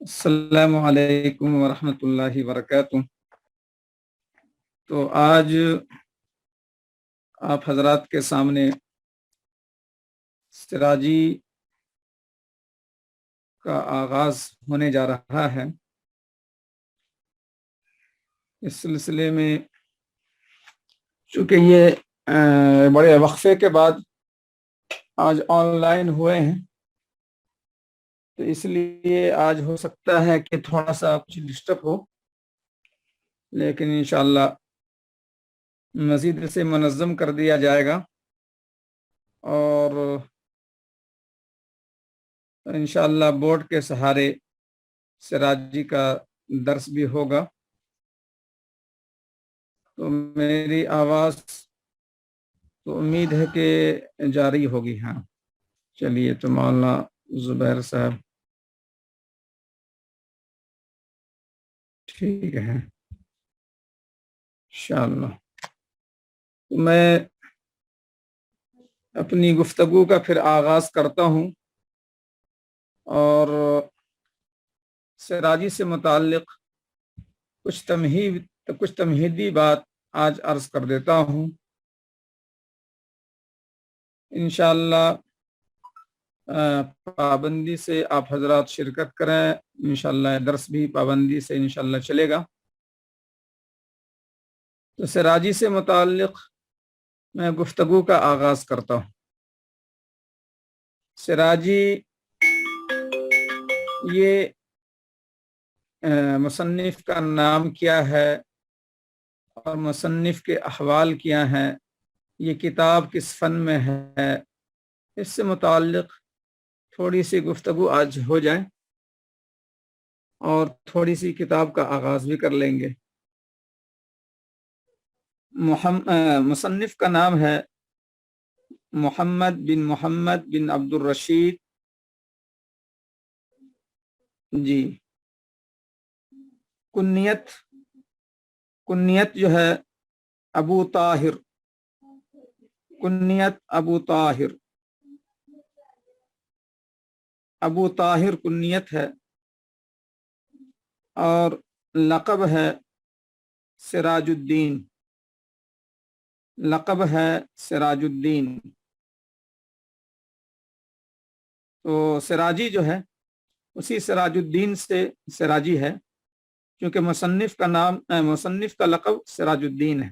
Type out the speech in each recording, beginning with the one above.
السلام علیکم ورحمۃ اللہ وبرکاتہ۔ تو آج آپ حضرات کے سامنے سراجی کا آغاز ہونے جا رہا ہے۔ اس سلسلے میں چونکہ یہ بڑے وقفے کے بعد آج آن لائن ہوئے ہیں، تو اس لیے آج ہو سکتا ہے کہ تھوڑا سا کچھ ڈسٹرب ہو، لیکن انشاءاللہ مزید اسے منظم کر دیا جائے گا اور انشاءاللہ بورڈ کے سہارے سراجی کا درس بھی ہوگا۔ تو میری آواز تو امید ہے کہ جاری ہوگی۔ ہاں چلیے، تو مولانا زبیر صاحب ٹھیک ہے انشاءاللہ۔ تو میں اپنی گفتگو کا پھر آغاز کرتا ہوں اور سراجی سے متعلق کچھ تمہیدی بات آج عرض کر دیتا ہوں۔ انشاءاللہ پابندی سے آپ حضرات شرکت کریں، انشاءاللہ درس بھی پابندی سے انشاءاللہ چلے گا۔ تو سراجی سے متعلق میں گفتگو کا آغاز کرتا ہوں۔ سراجی یہ مصنف کا نام کیا ہے اور مصنف کے احوال کیا ہیں، یہ کتاب کس فن میں ہے، اس سے متعلق تھوڑی سی گفتگو آج ہو جائے اور تھوڑی سی کتاب کا آغاز بھی کر لیں گے۔ مصنف کا نام ہے محمد بن عبد الرشید جی۔ کنیت جو ہے ابو طاہر، کنیت ابو طاہر کنیت ہے، اور لقب ہے سراج الدین، تو سراجی جو ہے اسی سراج الدین سے سراجی ہے، کیونکہ مصنف کا لقب سراج الدین ہے۔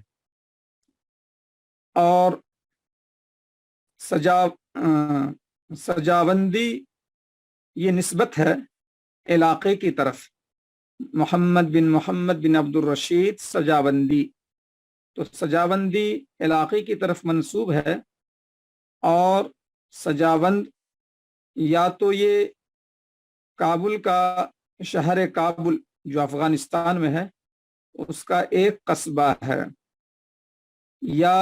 اور سجاوندی یہ نسبت ہے علاقے کی طرف، محمد بن عبد الرشید سجاوندی، تو سجاوندی علاقے کی طرف منسوب ہے۔ اور سجاوند یا تو یہ کابل کا شہر کابل جو افغانستان میں ہے اس کا ایک قصبہ ہے، یا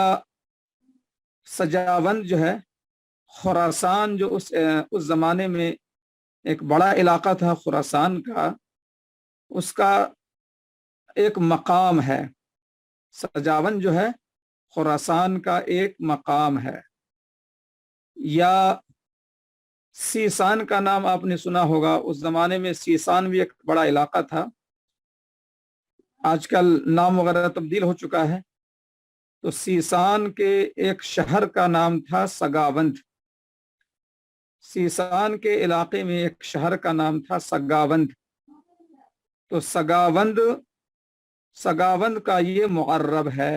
سجاوند جو ہے خراسان جو اس زمانے میں ایک بڑا علاقہ تھا خراسان کا، اس کا ایک مقام ہے۔ سجاوند جو ہے خراسان کا ایک مقام ہے۔ یا سیسان کا نام آپ نے سنا ہوگا، اس زمانے میں سیسان بھی ایک بڑا علاقہ تھا، آج کل نام وغیرہ تبدیل ہو چکا ہے۔ تو سیسان کے ایک شہر کا نام تھا سگاوند، سیسان کے علاقے میں ایک شہر کا نام تھا سگاوند۔ تو سگاوند کا یہ معرب ہے۔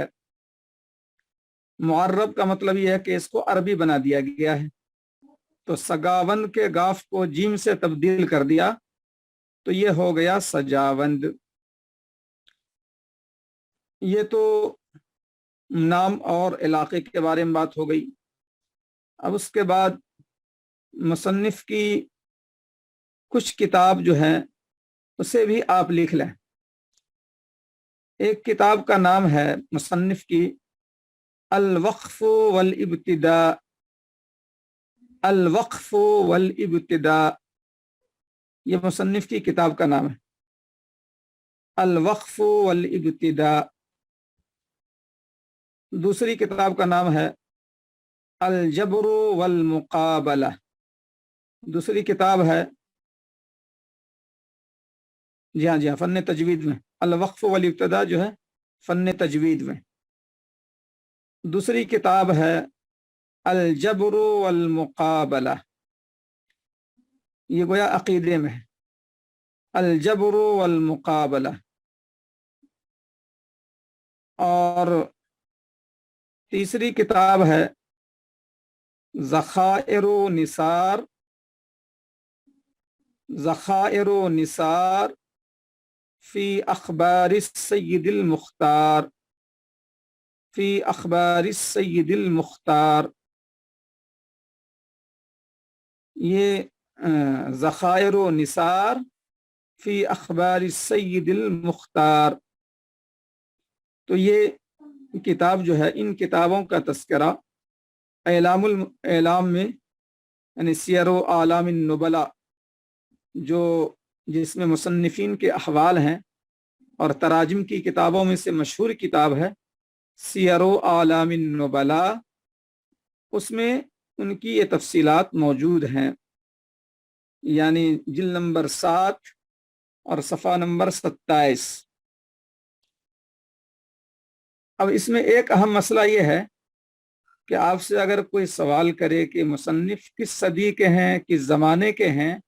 معرب کا مطلب یہ ہے کہ اس کو عربی بنا دیا گیا ہے، تو سگاوند کے گاف کو جیم سے تبدیل کر دیا تو یہ ہو گیا سجاوند۔ یہ تو نام اور علاقے کے بارے میں بات ہو گئی۔ اب اس کے بعد مصنف کی کچھ کتاب جو ہیں اسے بھی آپ لکھ لیں۔ ایک کتاب کا نام ہے مصنف کی الوقف والابتداء، الوقف والابتداء، یہ مصنف کی کتاب کا نام ہے، الوقف والابتداء۔ دوسری کتاب کا نام ہے الجبر والمقابلہ، دوسری کتاب ہے जी हाँ, फन तजवीद में अल-वक्फ वल इब्तिदा जो है फन तजवीद में। दूसरी किताब है अल-जब्र वल मुकाबला, ये गोया अकीदे में है, अल-जब्र वल मुकाबला। और तीसरी किताब है ज़खाइर निसार, ज़खाइर निसार फ़ी अखबार सय्यिदिल मुख्तार, फ़ी अखबार सय्यिदिल मुख्तार। ये ज़खाइर निसार फ़ी अखबार सय्यिदिल मुख्तार, तो ये किताब जो है, इन किताबों का तस्करा एलाम में, यानी सियर आलाम नुबला, जो जिसमें मुसन्निफीन के अहवाल हैं और तराजिम की किताबों में से मशहूर किताब है सियर आलाम नुबला, उसमें उनकी ये तफसीलात मौजूद हैं। यानी जिल्द नंबर 7 और सफ़ा नंबर 27। अब इसमें एक अहम मसला ये है कि आपसे अगर कोई सवाल करे कि मुसन्निफ किस सदी के हैं, किस ज़माने के हैं,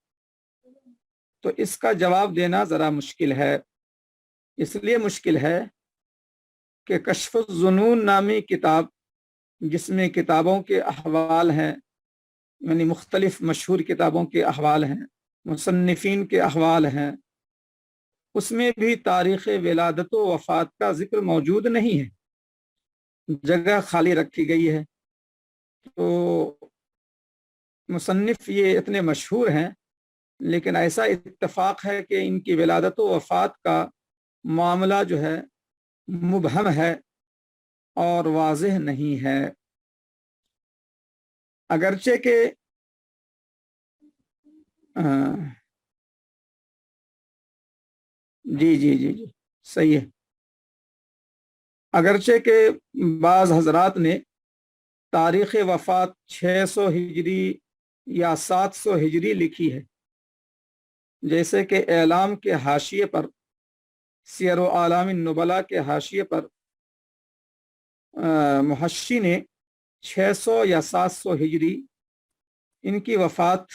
तो इसका जवाब देना ज़रा मुश्किल है। इसलिए मुश्किल है कि कश्फ़ुज़्ज़ुनून नामी किताब, जिसमें किताबों के अहवाल हैं, यानी मुख्तलिफ मशहूर किताबों के अहवाल हैं, मुसन्निफीन के अहवाल हैं, उसमें भी तारीख़ विलादत व वफ़ात का जिक्र मौजूद नहीं है, जगह खाली रखी गई है। तो मुसन्निफ ये इतने मशहूर हैं, लेकिन ऐसा इत्तफ़ाक़ है कि इनकी विलादत व वफ़ात का मामला जो है मुबहम है और वाज़ेह नहीं है। अगरचे के जी सही है, अगरचे के बाज़ हजरात ने तारीख़ वफ़ात 600 हिजरी या 700 हिजरी लिखी है, जैसे कि एलाम के हाशिए पर, सियर आलाम नुबला के हाशिए पर मुहश्शी ने 600 या 700 हिजरी इनकी वफ़ात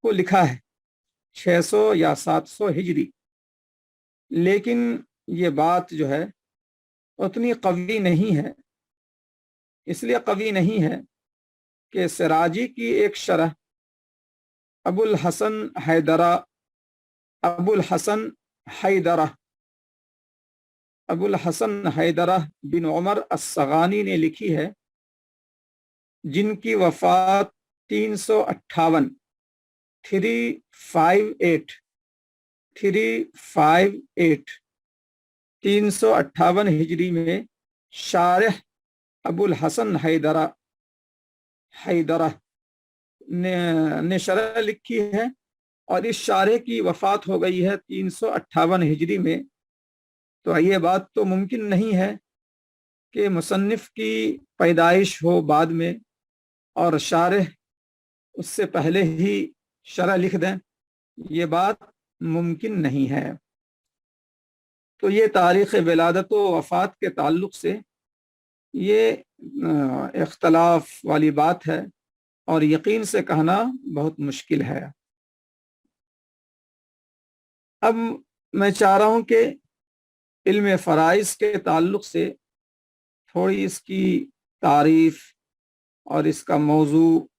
को लिखा है, 600 या 700 हिजरी। लेकिन ये बात जो है उतनी कवी नहीं है। इसलिए कवी नहीं है कि सिराजी की एक शरह अबुल हसन हैदरा, अबुल हसन हैदरा, अबुल हसन हैदरा बिन उमर अस्सगानी ने लिखी है, जिनकी वफ़ात 358 358 हिजरी में शारिह अबुल हसन हैदरा ने शरह लिखी है, और इस शारे की वफ़ात हो गई है 358 हिजरी में। तो ये बात तो मुमकिन नहीं है कि मुसन्निफ की पैदाइश हो बाद में और शारिह उससे पहले ही शरह लिख दें, ये बात मुमकिन नहीं है। तो ये तारीख़ विलादत व वफ़ात के ताल्लुक़ से ये इख्तलाफ वाली बात है और यकीन से कहना बहुत मुश्किल है। अब मैं चाह रहा हूँ कि इल्म फ़राइज़ के ताल्लुक़ से थोड़ी इसकी तारीफ़ और इसका मौजू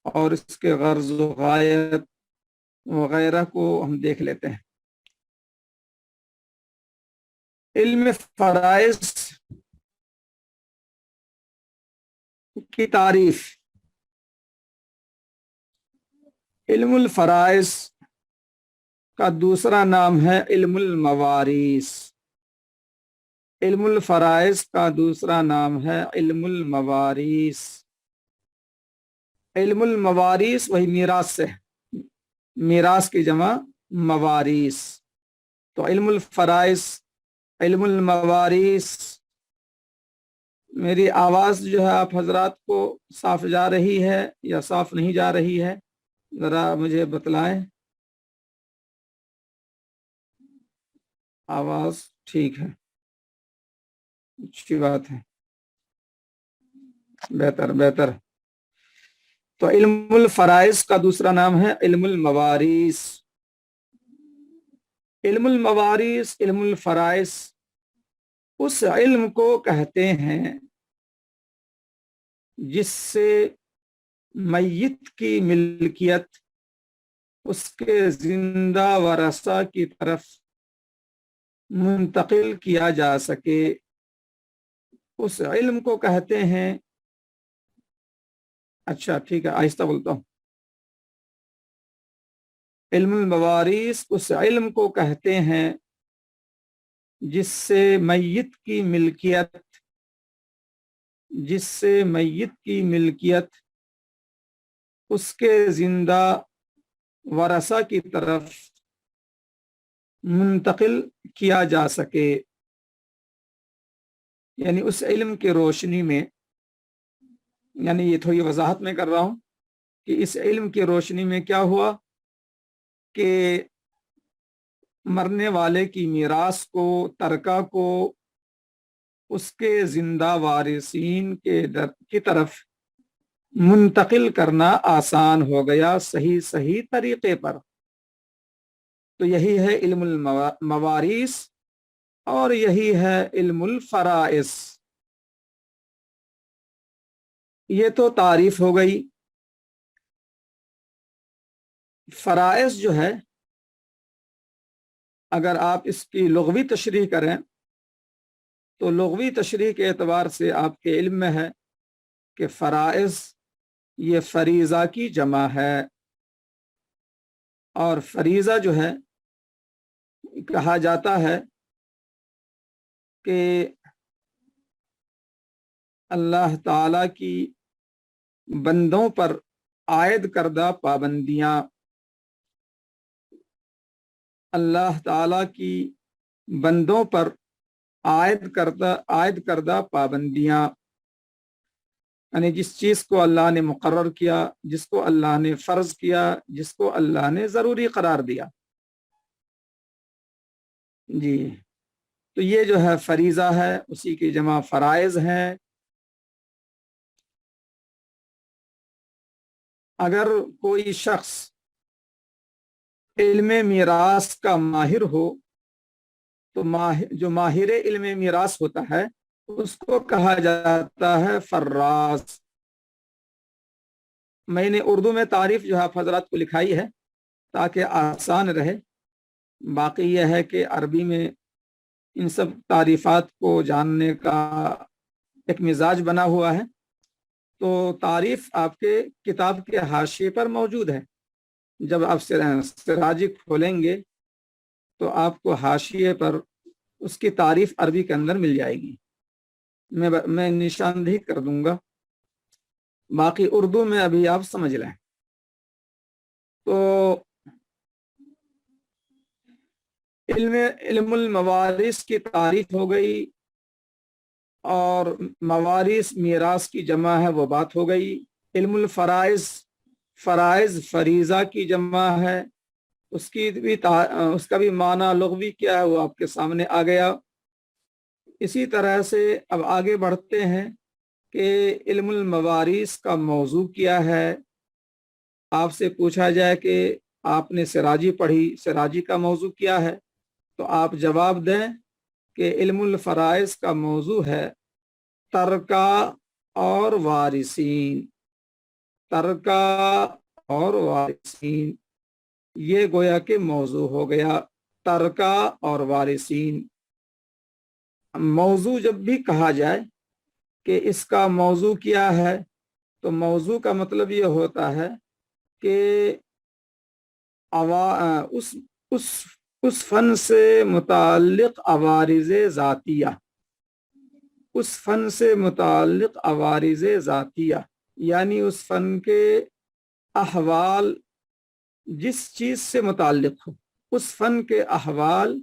और इसके गर्ज़ व गायत वगैरह को हम देख लेते हैं। इल्म फ़राइज़ की तारीफ़। इल्मुल फ़राइज़ का दूसरा नाम है इल्मुल मवारिस। इल्मुल फ़राइज़ का दूसरा नाम है इल्मुल मवारिस। इल्मुल मवारिस वही मीरास से, मीरास की जमा मवारिस। तो इल्मुल फ़राइज़, इल्मुल मवारिस। मेरी आवाज़ जो है आप हजरात को साफ जा रही है या साफ नहीं जा रही है, ज़रा मुझे बतलाएं। आवाज ठीक है, अच्छी बात है, बेहतर बेहतर। तो इल्मुल फराइज का दूसरा नाम है इल्मुल मवारिस। इल्मुल मवारिस, इल्मुल फराइज उस इल्म को कहते हैं जिससे मय्यत की मिल्कियत उसके जिंदा वरसा की तरफ मुंतकिल किया जा सके। उस इल्म को कहते हैं, अच्छा ठीक है आहिस्ता बोलता हूँ, इल्मुल मवारिस उस इल्म को कहते हैं जिससे मय्यत की मिल्कियत, जिससे मय्यत की मिल्कियत उसके जिंदा वरसा की तरफ मुंतकिल किया जा सके। यानी उस इल्म की रोशनी में, यानी ये थोड़ी वजाहत में कर रहा हूँ कि इस इल्म की रोशनी में क्या हुआ कि मरने वाले की मीरास को, तरका को उसके जिंदा वारिसीन की तरफ मुंतकिल करना आसान हो गया सही सही तरीके पर। तो यही है इल्मुल मवारिस और यही है इल्मुल फराइस। ये तो तारीफ हो गई। फराइस जो है, अगर आप इसकी लुग़वी तशरीह करें तो लुग़वी तशरीह के एतबार से आपके इल्म में है कि फराइस ये फरीज़ा की जमा है। और फरीज़ा जो है, कहा जाता है कि अल्लाह ताला की बंदों पर आयद करदा पाबंदियां, अल्लाह ताला की बंदों पर आयद करदा पाबंदियां, यानी जिस चीज़ को अल्लाह ने मुकर्रर किया, जिसको अल्लाह ने फ़र्ज किया, जिसको अल्लाह ने ज़रूरी करार दिया। जी, तो ये जो है फरीज़ा है, उसी की जमा फ़राइज़ हैं। अगर कोई शख्स इल्म मीरास का माहिर हो तो जो माहिर इल्म मीरास होता है उसको कहा जाता है फर्रास। मैंने उर्दू में तारीफ जो है आप हजरात को लिखाई है ताकि आसान रहे। बाकी यह है कि अरबी में इन सब तारीफ़ात को जानने का एक मिजाज बना हुआ है। तो तारीफ आपके किताब के हाशिए पर मौजूद है। जब आप सिराजी खोलेंगे तो आपको हाशिए पर उसकी तारीफ अरबी के अंदर मिल जाएगी। मैं निशानदेही कर दूंगा, बाकी उर्दू में अभी आप समझ लें। तो इल्मुल मवारिस की तारीफ हो गई और मवारिस मीरास की जमा है, वो बात हो गई। इल्मुल फराइज, फराइज फरीज़ा की जमा है, उसका भी माना लुग़वी क्या है वो आपके सामने आ गया। इसी तरह से अब आगे बढ़ते हैं कि इल्मुल मवारिस का मौजू क्या है। आपसे पूछा जाए कि आपने सिराजी पढ़ी, सिराजी का मौजू क्या है, तो आप जवाब दें कि इल्मुल फराइज का मौजू है तरका और वारिसीन। तरका और वारिसीन ये गोया के मौजू हो गया, तरका और वारिसीन। मौजू जब भी कहा जाए कि इसका मौजू क्या है, तो मौजू का मतलब ये होता है कि उस उस उस फन से मुताल्लिक अवारिज़ ज़ातिया, उस फन से मुताल्लिक अवारिज़ ज़ातिया, यानी उस फन के अहवाल जिस चीज़ से मुताल्लिक हो, उस फन के अहवाल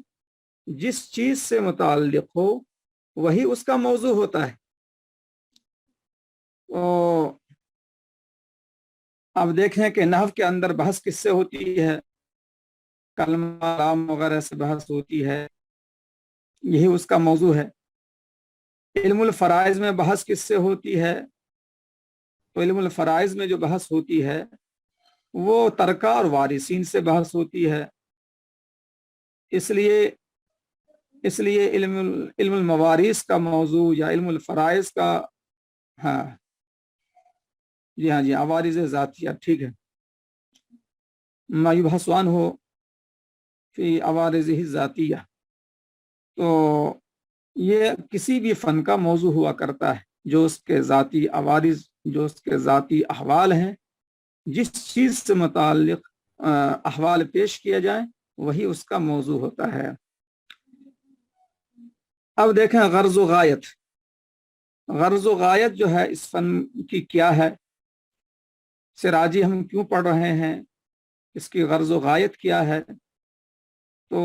जिस चीज़ से मुताल्लिक हो वही उसका मौजू होता है। तो अब देखें कि नहव के अंदर बहस किससे होती है, कलमा लाम वगैरह से बहस होती है। یہی اس کا موضوع ہے۔ علم الفرائض میں بحث کس سے ہوتی ہے؟ تو علم الفرائض میں جو بحث ہوتی ہے وہ ترکہ اور وارثین سے بحث ہوتی ہے۔ اس لیے علم الموارث کا موضوع یا علم الفرائض کا، ہاں جی ہاں جی، عوارض ذاتیہ، ٹھیک ہے، ما یبحث عنہ فی عوارضہ ذاتیہ، تو یہ کسی بھی فن کا موضوع ہوا کرتا ہے، جو اس کے ذاتی عوارض، جو اس کے ذاتی احوال ہیں، جس چیز سے متعلق احوال پیش کیا جائیں وہی اس کا موضوع ہوتا ہے۔ اب دیکھیں غرض و غایت، غرض و غایت جو ہے اس فن کی کیا ہے، سراجی ہم کیوں پڑھ رہے ہیں، اس کی غرض و غایت کیا ہے؟ تو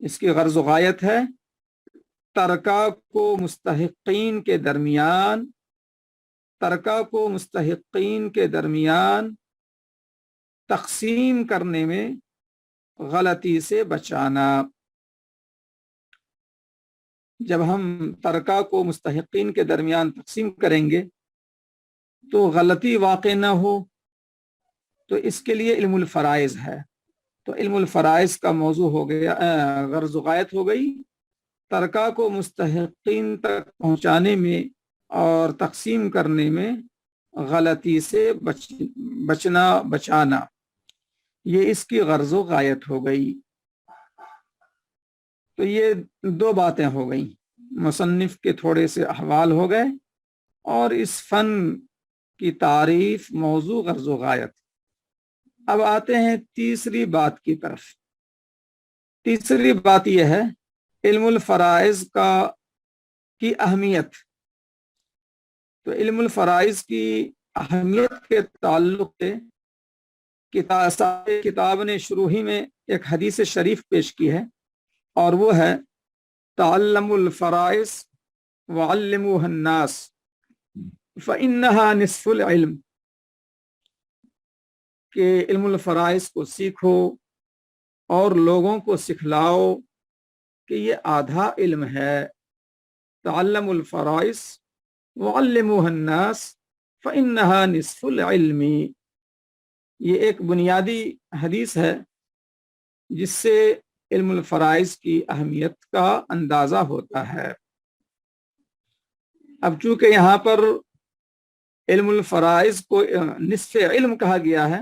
اس کی غرض و غایت ہے ترکہ کو مستحقین کے درمیان، ترکہ کو مستحقین کے درمیان تقسیم کرنے میں غلطی سے بچانا۔ جب ہم ترکہ کو مستحقین کے درمیان تقسیم کریں گے تو غلطی واقع نہ ہو، تو اس کے لیے علم الفرائض ہے۔ تو علم الفرائض کا موضوع ہو گیا، غرض و غایت ہو گئی ترکہ کو مستحقین تک پہنچانے میں اور تقسیم کرنے میں غلطی سے بچانا، یہ اس کی غرض و غایت ہو گئی۔ تو یہ دو باتیں ہو گئیں، مصنف کے تھوڑے سے احوال ہو گئے اور اس فن کی تعریف، موضوع، غرض و غایت۔ اب آتے ہیں تیسری بات کی طرف۔ تیسری بات یہ ہے علم الفرائض کی اہمیت۔ تو علم الفرائض کی اہمیت کے تعلق سے کتاب نے شروع ہی میں ایک حدیث شریف پیش کی ہے، اور وہ ہے تعلموا الفرائض وعلموها الناس فإنها نصف العلم، کہ علم الفرائض کو سیکھو اور لوگوں کو سکھلاؤ کہ یہ آدھا علم ہے۔ تعلموا الفرائض وعلموها الناس فإنها نصف العلم، یہ ایک بنیادی حدیث ہے جس سے علم الفرائض کی اہمیت کا اندازہ ہوتا ہے۔ اب چونکہ یہاں پر علم الفرائض کو نصف علم کہا گیا ہے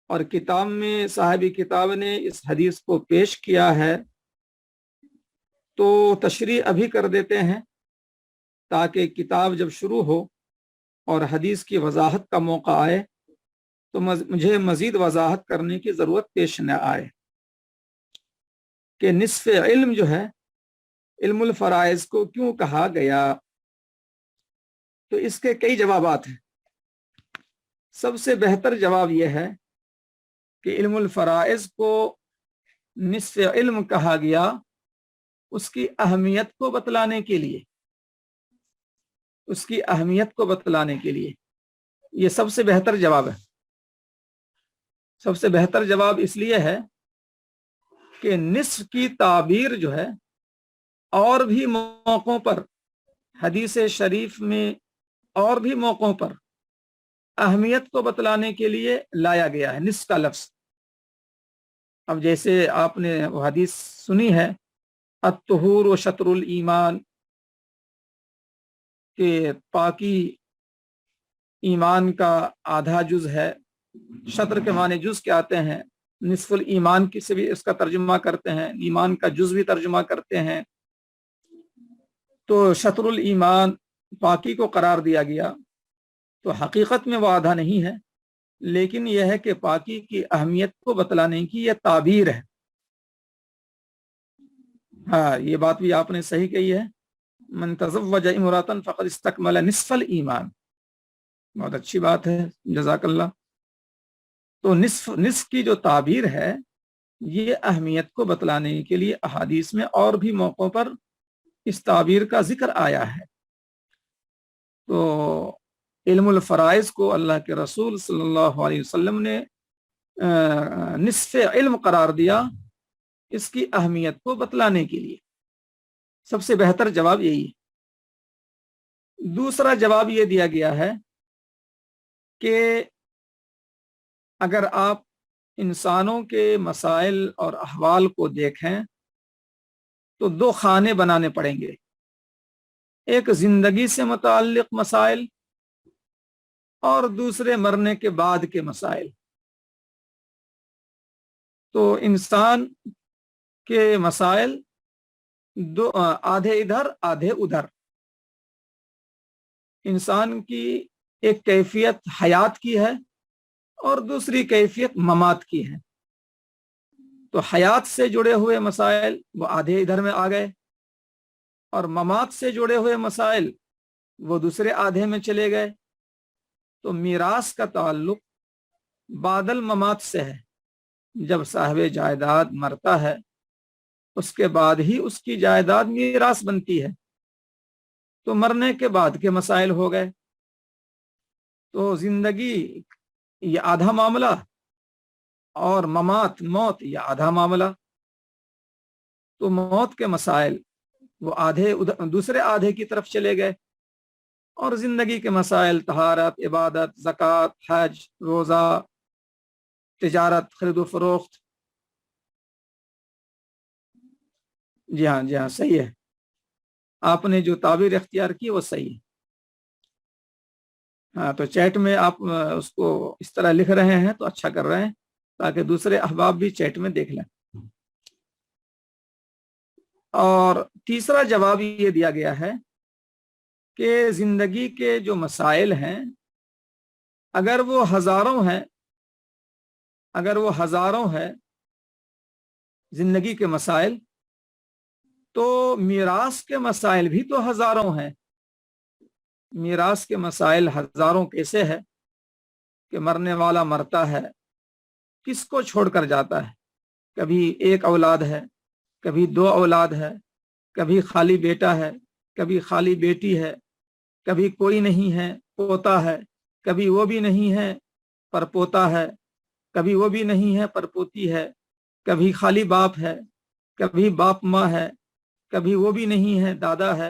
اور کتاب میں صاحب کتاب نے اس حدیث کو پیش کیا ہے، تو تشریح ابھی کر دیتے ہیں تاکہ کتاب جب شروع ہو اور حدیث کی وضاحت کا موقع آئے تو مجھے مزید وضاحت کرنے کی ضرورت پیش نہ آئے کہ نصف علم جو ہے علم الفرائض کو کیوں کہا گیا۔ تو اس کے کئی جوابات ہیں۔ سب سے بہتر جواب یہ ہے کہ علم الفرائض کو نصف علم کہا گیا اس کی اہمیت کو بتلانے کے لیے، اس کی اہمیت کو بتلانے کے لیے۔ یہ سب سے بہتر جواب ہے۔ سب سے بہتر جواب اس لیے ہے کہ نصف کی تعبیر جو ہے اور بھی موقعوں پر حدیث شریف میں اور بھی موقعوں پر اہمیت کو بتلانے کے لیے لایا گیا ہے نصف کا لفظ۔ اب جیسے آپ نے وہ حدیث سنی ہے الطہور و شطر الایمان، کہ پاکی ایمان کا آدھا جز ہے۔ شطر کے معنی جز کے آتے ہیں، نصف الایمان کی سے بھی اس کا ترجمہ کرتے ہیں، ایمان کا جز بھی ترجمہ کرتے ہیں۔ تو شطر الایمان پاکی کو قرار دیا گیا، تو حقیقت میں وہ آدھا نہیں ہے، لیکن یہ ہے کہ پاکی کی اہمیت کو بتلانے کی یہ تعبیر ہے۔ ہاں، یہ بات بھی آپ نے صحیح کہی ہے، من تزوج امراۃ فقد استکمل نصف الایمان، بہت اچھی بات ہے، جزاک اللہ۔ تو نصف کی جو تعبیر ہے یہ اہمیت کو بتلانے کے لیے احادیث میں اور بھی موقعوں پر اس تعبیر کا ذکر آیا ہے۔ تو علم الفرائض کو اللہ کے رسول صلی اللہ علیہ وسلم نے نصف علم قرار دیا اس کی اہمیت کو بتلانے کے لیے۔ سب سے بہتر جواب یہی ہے۔ دوسرا جواب یہ دیا گیا ہے کہ اگر آپ انسانوں کے مسائل اور احوال کو دیکھیں تو دو خانے بنانے پڑیں گے، ایک زندگی سے متعلق مسائل اور دوسرے مرنے کے بعد کے مسائل۔ تو انسان کے مسائل دو، آدھے ادھر آدھے ادھر۔ انسان کی ایک کیفیت حیات کی ہے اور دوسری کیفیت ممات کی ہے۔ تو حیات سے جڑے ہوئے مسائل وہ آدھے ادھر میں آ گئے، اور ممات سے جڑے ہوئے مسائل وہ دوسرے آدھے میں چلے گئے۔ تو میراث کا تعلق بعد الممات سے ہے۔ جب صاحب جائیداد مرتا ہے اس کے بعد ہی اس کی جائیداد میراث بنتی ہے۔ تو مرنے کے بعد کے مسائل ہو گئے۔ تو زندگی یہ آدھا معاملہ اور ممات موت یہ آدھا معاملہ۔ تو موت کے مسائل وہ آدھے دوسرے آدھے کی طرف چلے گئے، اور زندگی کے مسائل طہارت، عبادت، زکوٰۃ، حج، روزہ، تجارت، خرید و فروخت۔ جی ہاں صحیح ہے، آپ نے جو تعبیر اختیار کی وہ صحیح ہے۔ ہاں تو چیٹ میں آپ اس کو اس طرح لکھ رہے ہیں تو اچھا کر رہے ہیں، تاکہ دوسرے احباب بھی چیٹ میں دیکھ لیں۔ اور تیسرا جواب یہ دیا گیا ہے کہ زندگی کے جو مسائل ہیں اگر وہ ہزاروں ہیں زندگی کے مسائل، تو میراث کے مسائل بھی تو ہزاروں ہیں۔ میراث کے مسائل ہزاروں کیسے ہے کہ مرنے والا مرتا ہے، کس کو چھوڑ کر جاتا ہے؟ کبھی ایک اولاد ہے، کبھی دو اولاد ہے، کبھی خالی بیٹا ہے، کبھی خالی بیٹی ہے، کبھی کوئی نہیں ہے پوتا ہے، کبھی وہ بھی نہیں ہے پر پوتا ہے، کبھی وہ بھی نہیں ہے پر پوتی ہے، کبھی خالی باپ ہے، کبھی باپ ماں ہے، کبھی وہ بھی نہیں ہے دادا ہے،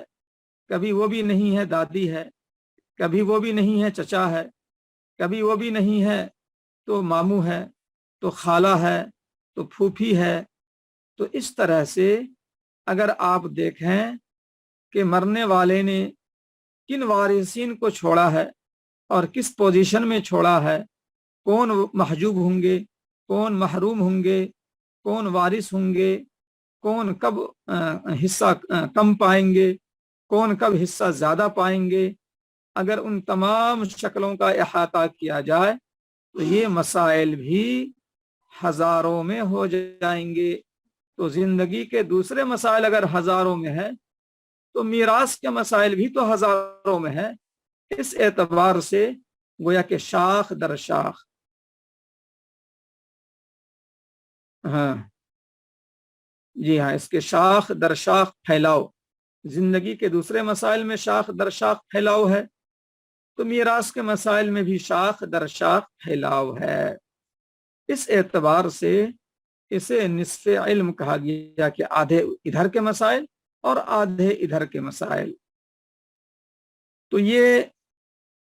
کبھی وہ بھی نہیں ہے دادی ہے، کبھی وہ بھی نہیں ہے چچا ہے، کبھی وہ بھی نہیں ہے تو ماموں ہے، تو خالہ ہے، تو پھوپھی ہے۔ تو اس طرح سے اگر آپ دیکھیں کہ مرنے والے نے کن وارثین کو چھوڑا ہے اور کس پوزیشن میں چھوڑا ہے، کون محجوب ہوں گے، کون محروم ہوں گے، کون وارث ہوں گے، کون کب حصہ کم پائیں گے، کون کب حصہ زیادہ پائیں گے، اگر ان تمام شکلوں کا احاطہ کیا جائے تو یہ مسائل بھی ہزاروں میں ہو جائیں گے۔ تو زندگی کے دوسرے مسائل اگر ہزاروں میں ہے تو میراث کے مسائل بھی تو ہزاروں میں ہے۔ اس اعتبار سے گویا کہ شاخ در شاخ، جی ہاں، اس کے شاخ در شاخ پھیلاؤ، زندگی کے دوسرے مسائل میں شاخ در شاخ پھیلاؤ ہے، تو میراث کے مسائل میں بھی شاخ در شاخ پھیلاؤ ہے۔ اس اعتبار سے اسے نصف علم کہا گیا کہ آدھے ادھر کے مسائل اور آدھے ادھر کے مسائل۔ تو یہ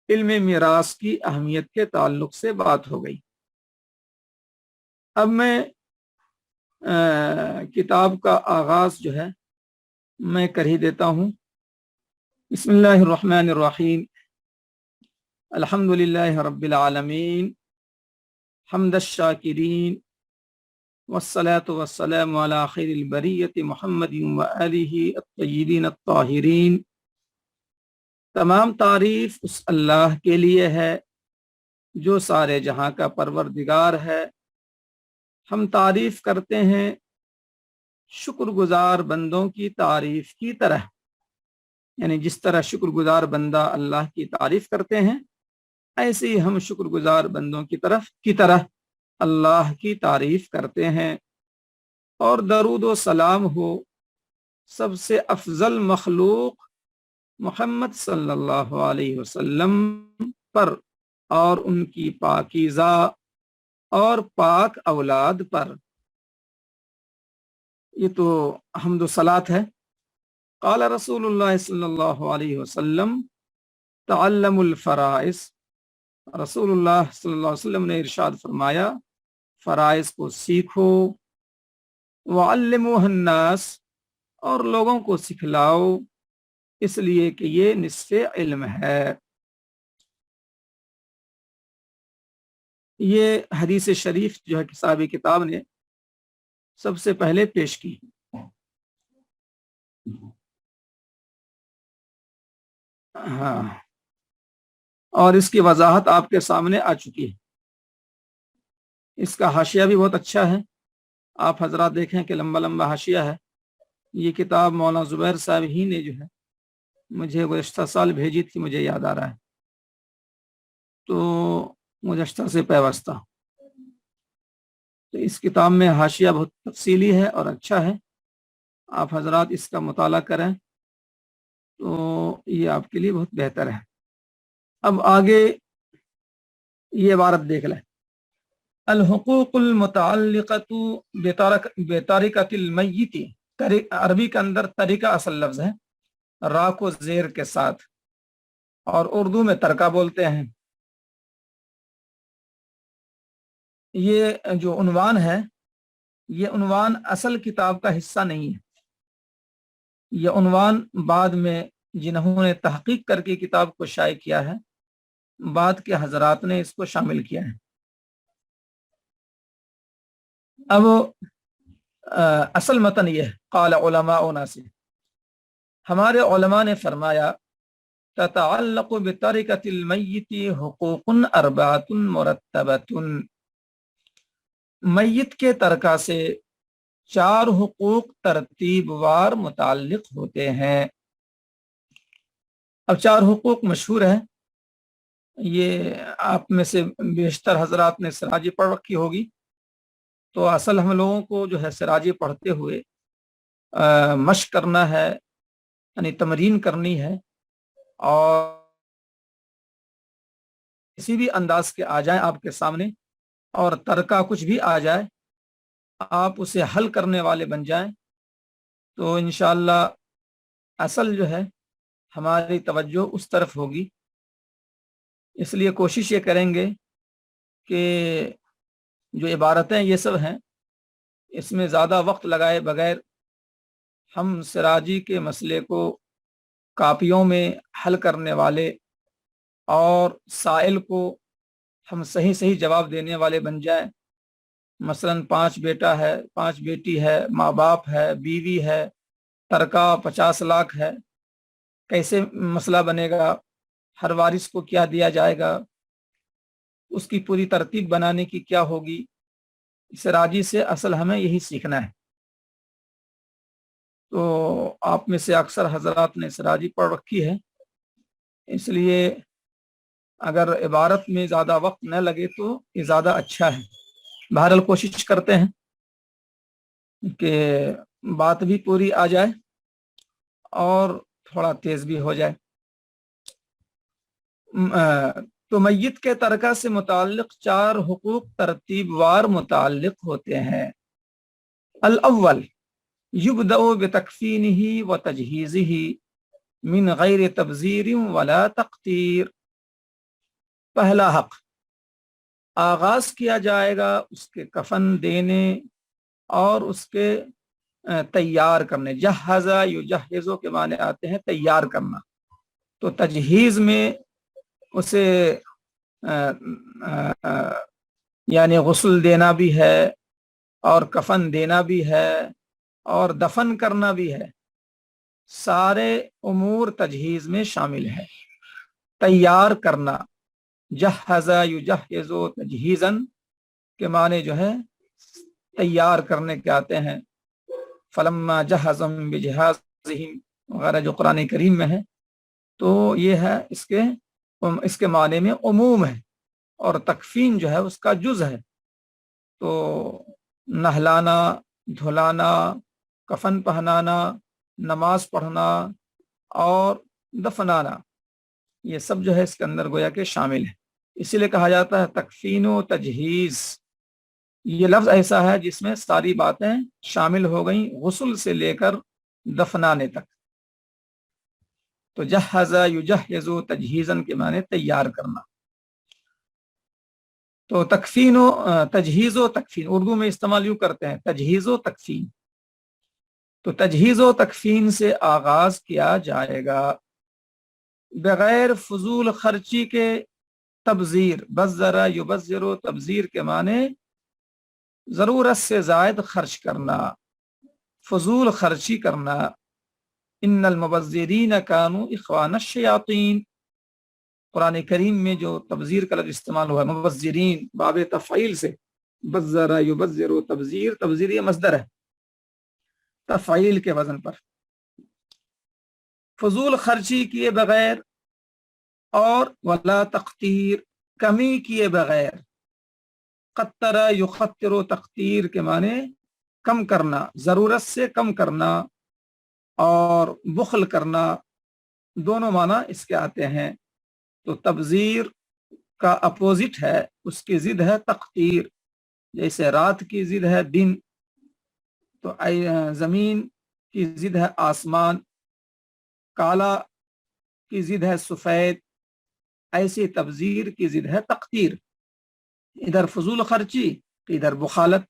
علم میراث کی اہمیت کے تعلق سے بات ہو گئی۔ اب میں کتاب کا آغاز جو ہے میں کر ہی دیتا ہوں۔ بسم اللہ الرحمن الرحیم، الحمد للہ رب العالمین، حمد الشاکرین، والصلاة والسلام علی خیر البریۃ محمد وآلہ الطیبین الطاہرین۔ تمام تعریف اس اللہ کے لیے ہے جو سارے جہاں کا پروردگار ہے۔ ہم تعریف کرتے ہیں شکر گزار بندوں کی تعریف کی طرح، یعنی جس طرح شکر گزار بندہ اللہ کی تعریف کرتے ہیں، ایسے ہی ہم شکر گزار بندوں کی طرح اللہ کی تعریف کرتے ہیں۔ اور درود و سلام ہو سب سے افضل مخلوق محمد صلی اللہ علیہ وسلم پر اور ان کی پاکیزہ اور پاک اولاد پر۔ یہ تو حمد و صلات ہے۔ قال رسول اللہ صلی اللہ علیہ وسلم تعلموا الفرائض، رسول اللہ صلی اللہ علیہ وسلم نے ارشاد فرمایا فرائض کو سیکھو، وعلموها الناس، اور لوگوں کو سکھلاؤ، اس لیے کہ یہ نصف علم ہے۔ یہ حدیث شریف جو ہے صاحب کتاب نے سب سے پہلے پیش کی، ہاں، اور اس کی وضاحت آپ کے سامنے آ چکی ہے۔ اس کا حاشیہ بھی بہت اچھا ہے، آپ حضرات دیکھیں کہ لمبا لمبا حاشیہ ہے۔ یہ کتاب مولانا زبیر صاحب ہی نے جو ہے مجھے گزشتہ سال بھیجی تھی، مجھے یاد آ رہا ہے، تو گزشتہ سے پیوستہ، تو اس کتاب میں حاشیہ بہت تفصیلی ہے اور اچھا ہے، آپ حضرات اس کا مطالعہ کریں تو یہ آپ کے لیے بہت بہتر ہے۔ اب آگے یہ عبارت دیکھ لیں، الحقوق المتعلقۃ بتارکۃ المیت، عربی کے اندر طریقہ اصل لفظ ہے، را کو زیر کے ساتھ، اور اردو میں ترکہ بولتے ہیں۔ یہ جو عنوان ہے، یہ عنوان اصل کتاب کا حصہ نہیں ہے، یہ عنوان بعد میں جنہوں نے تحقیق کر کے کتاب کو شائع کیا ہے، بعد کے حضرات نے اس کو شامل کیا ہے۔ اب اصل متن یہ ہے، قال علماؤنا سے، ہمارے علماء نے فرمایا تتعلق بترکۃ المیت حقوق اربعۃ مرتبۃ، میت کے ترکہ سے 4 حقوق ترتیب وار متعلق ہوتے ہیں۔ اب 4 حقوق مشہور ہیں، یہ آپ میں سے بیشتر حضرات نے سراجی پڑھ رکھی ہوگی، تو اصل ہم لوگوں کو جو ہے سراجی پڑھتے ہوئے مشق کرنا ہے، یعنی تمرین کرنی ہے، اور کسی بھی انداز کے آ جائیں آپ کے سامنے اور ترکہ کچھ بھی آ جائے، آپ اسے حل کرنے والے بن جائیں، تو انشاءاللہ اصل جو ہے ہماری توجہ اس طرف ہوگی۔ اس لیے کوشش یہ کریں گے کہ جو عبارتیں یہ سب ہیں، اس میں زیادہ وقت لگائے بغیر ہم سراجی کے مسئلے کو کاپیوں میں حل کرنے والے اور سائل کو ہم صحیح صحیح جواب دینے والے بن جائیں۔ مثلا 5 بیٹا ہے، 5 بیٹی ہے، ماں باپ ہے، بیوی ہے، ترکہ 50 لاکھ ہے، کیسے مسئلہ بنے گا، ہر وارث کو کیا دیا جائے گا، اس کی پوری ترتیب بنانے کی کیا ہوگی، سراجی سے اصل ہمیں یہی سیکھنا ہے۔ تو آپ میں سے اکثر حضرات نے سراجی پڑھ رکھی ہے، اس لیے اگر عبارت میں زیادہ وقت نہ لگے تو یہ زیادہ اچھا ہے۔ بہرحال کوشش کرتے ہیں کہ بات بھی پوری آ جائے اور تھوڑا تیز بھی ہو جائے۔ تو میت کے ترکہ سے متعلق 4 حقوق ترتیب وار متعلق ہوتے ہیں۔ الاول یبدأ بتکفینہ وتجہیزہ من غیر تبذیر ولا تقتیر، پہلا حق، آغاز کیا جائے گا اس کے کفن دینے اور اس کے تیار کرنے، جہزہ یجہزو کے معنی آتے ہیں تیار کرنا، تو تجہیز میں اسے یعنی غسل دینا بھی ہے اور کفن دینا بھی ہے اور دفن کرنا بھی ہے، سارے امور تجہیز میں شامل ہے۔ تیار کرنا، جہزہ یجہزو تجہیزن کے معنی جو ہے تیار کرنے کے آتے ہیں، فلما جہزم بجہازہم وغیرہ جو قرآن کریم میں ہے، تو یہ ہے اس کے معنی میں عموم ہے، اور تکفین جو ہے اس کا جز ہے، تو نہلانا، دھلانا، کفن پہنانا، نماز پڑھنا اور دفنانا، یہ سب جو ہے اس کے اندر گویا کہ شامل ہے۔ اسی لیے کہا جاتا ہے تکفین و تجہیز، یہ لفظ ایسا ہے جس میں ساری باتیں شامل ہو گئیں، غسل سے لے کر دفنانے تک۔ تو جہزا یجہزو تجہیزن کے معنی تیار کرنا. تو تکفین و تجہیز و تکفین اردو میں استعمال یوں کرتے ہیں، تجہیز و تکفین. تو تجہیز و تکفین سے آغاز کیا جائے گا بغیر فضول خرچی کے. تبذیر، بذرا یبذر و تبذیر کے معنی ضرورت سے زائد خرچ کرنا، فضول خرچی کرنا. ان المبذرین کانوا اخوان الشیاطین، قرآن کریم میں جو تبذیر کا لفظ استعمال ہوا ہے مبذرین باب تفعیل سے، بذر یبذر و تبذیر، تبذیر یہ مصدر ہے تفعیل کے وزن پر. فضول خرچی کیے بغیر اور ولا تقتیر، کمی کیے بغیر. قطر یقتر و تقتیر کے معنی کم کرنا، ضرورت سے کم کرنا اور بخل کرنا، دونوں معنی اس کے آتے ہیں. تو تبذیر کا اپوزٹ ہے، اس کی ضد ہے تقتیر. جیسے رات کی ضد ہے دن، تو زمین کی ضد ہے آسمان، کالا کی ضد ہے سفید، ایسی تبذیر کی ضد ہے تقتیر. ادھر فضول خرچی، ادھر بخالت،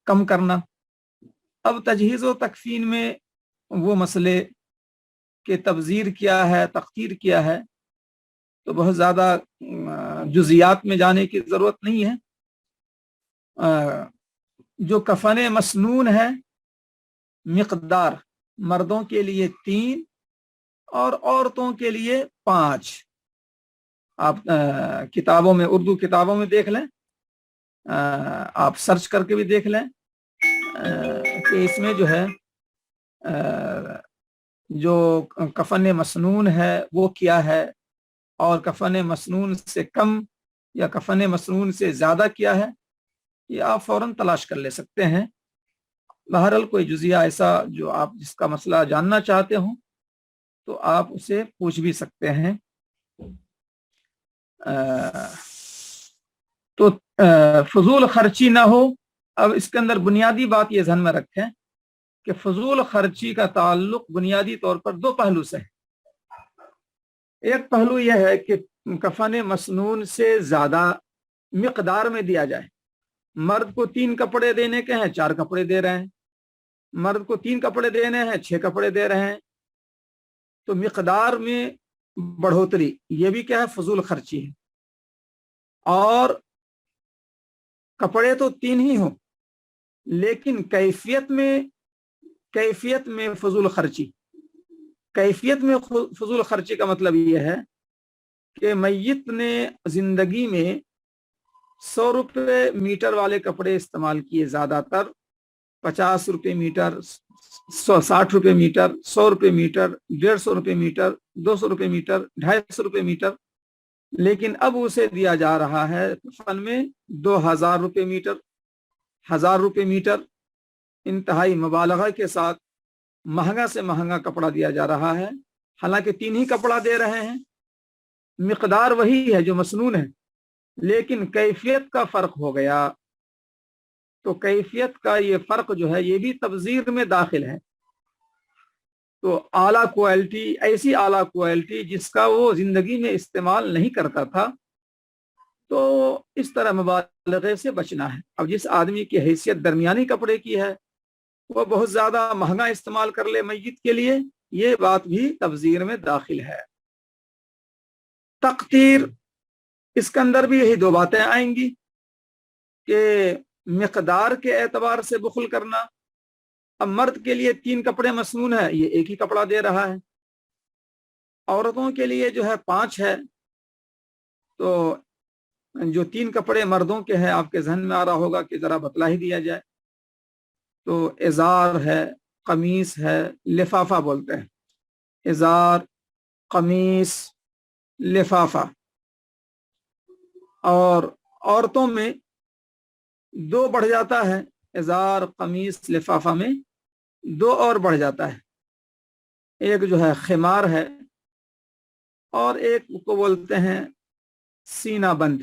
کم کرنا. اب تجہیز و تکفین میں وہ مسئلے کہ تبذیر کیا ہے، تقتیر کیا ہے، تو بہت زیادہ جزیات میں جانے کی ضرورت نہیں ہے. جو کفن مسنون ہے مقدار مردوں کے لیے 3 اور عورتوں کے لیے 5. آپ کتابوں میں، اردو کتابوں میں دیکھ لیں، آپ سرچ کر کے بھی دیکھ لیں کہ اس میں جو ہے جو کفن مسنون ہے وہ کیا ہے، اور کفن مسنون سے کم یا کفن مسنون سے زیادہ کیا ہے، یہ آپ فوراً تلاش کر لے سکتے ہیں. بہرحال کوئی جزیہ ایسا جو آپ جس کا مسئلہ جاننا چاہتے ہوں تو آپ اسے پوچھ بھی سکتے ہیں. تو فضول خرچی نہ ہو. اب اس کے اندر بنیادی بات یہ ذہن میں رکھیں کہ فضول خرچی کا تعلق بنیادی طور پر 2 پہلو سے ہے. ایک پہلو یہ ہے کہ کفن مسنون سے زیادہ مقدار میں دیا جائے. مرد کو 3 کپڑے دینے کے ہیں، 4 کپڑے دے رہے ہیں. مرد کو 3 کپڑے دینے ہیں، 6 کپڑے دے رہے ہیں. تو مقدار میں بڑھوتری، یہ بھی کیا ہے، فضول خرچی ہے. اور کپڑے تو 3 ہی ہوں لیکن کیفیت میں فضول خرچی. کیفیت میں فضول خرچی کا مطلب یہ ہے کہ میت نے زندگی میں 100 روپے میٹر والے کپڑے استعمال کیے، زیادہ تر 50 روپے میٹر، 60 روپے میٹر، 100 روپے میٹر، 150 روپے میٹر، 200 روپے میٹر، 250 روپے میٹر. لیکن اب اسے دیا جا رہا ہے کفن میں 2000 روپے میٹر، 1000 روپے میٹر. انتہائی مبالغہ کے ساتھ مہنگا سے مہنگا کپڑا دیا جا رہا ہے، حالانکہ 3 ہی کپڑا دے رہے ہیں. مقدار وہی ہے جو مسنون ہے لیکن کیفیت کا فرق ہو گیا. تو کیفیت کا یہ فرق جو ہے یہ بھی تبذیر میں داخل ہے. تو اعلیٰ کوالٹی، ایسی اعلیٰ کوالٹی جس کا وہ زندگی میں استعمال نہیں کرتا تھا، تو اس طرح مبالغے سے بچنا ہے. اب جس آدمی کی حیثیت درمیانی کپڑے کی ہے وہ بہت زیادہ مہنگا استعمال کر لے میت کے لیے، یہ بات بھی تبذیر میں داخل ہے. تقتیر، اس کے اندر بھی یہی 2 باتیں آئیں گی کہ مقدار کے اعتبار سے بخل کرنا. اب مرد کے لیے 3 کپڑے مسنون ہے، یہ 1 ہی کپڑا دے رہا ہے. عورتوں کے لیے جو ہے 5 ہے. تو جو 3 کپڑے مردوں کے ہیں آپ کے ذہن میں آ رہا ہوگا کہ ذرا بتلا ہی دیا جائے. تو ازار ہے، قمیص ہے، لفافہ بولتے ہیں، ازار، قمیص، لفافہ. اور عورتوں میں 2 بڑھ جاتا ہے، ازار، قمیص، لفافہ میں 2 اور بڑھ جاتا ہے. ایک جو ہے خمار ہے اور ایک کو بولتے ہیں سینہ بند.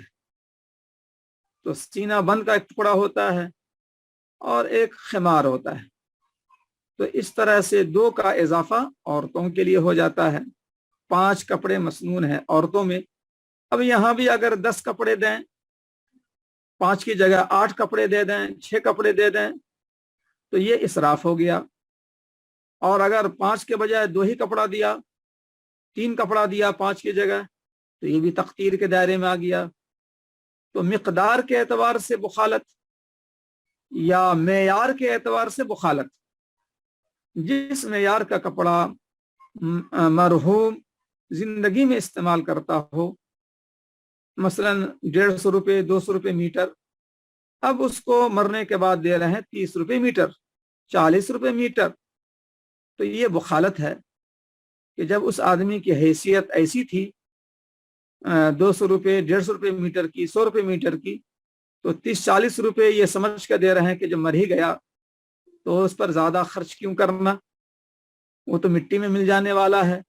تو سینہ بند کا ایک ٹکڑا ہوتا ہے اور ایک خمار ہوتا ہے. تو اس طرح سے 2 کا اضافہ عورتوں کے لیے ہو جاتا ہے. 5 कपड़े मसनून हैं औरतों में, अब यहाँ भी अगर 10 कपड़े दें, 5 की जगह 8 कपड़े दे दें, 6 कपड़े दे दें, तो ये इसराफ हो गया। और अगर 5 के बजाय 2 ही कपड़ा दिया, 3 कपड़ा दिया 5 की जगह, तो ये भी तख्तीर के दायरे में आ गया। तो मिकदार के एतबार से बुखालत या मेयार के एतबार से बुखालत, जिस मेयार का कपड़ा मरहूम जिंदगी में इस्तेमाल करता हो, मसलन 150 रुपये 200 रुपये मीटर, अब उसको मरने के बाद दे रहे हैं 30 रुपये मीटर, 40 रुपये मीटर, तो ये बुखालत है कि जब उस आदमी की हैसियत ऐसी थी 200 रुपये 150 रुपये मीटर की, 100 रुपये मीटर की, तो 30-40 रुपये ये समझ कर दे रहे हैं कि जब मर ही गया तो उस पर ज़्यादा खर्च क्यों करना, वो तो मिट्टी में मिल जाने वाला है,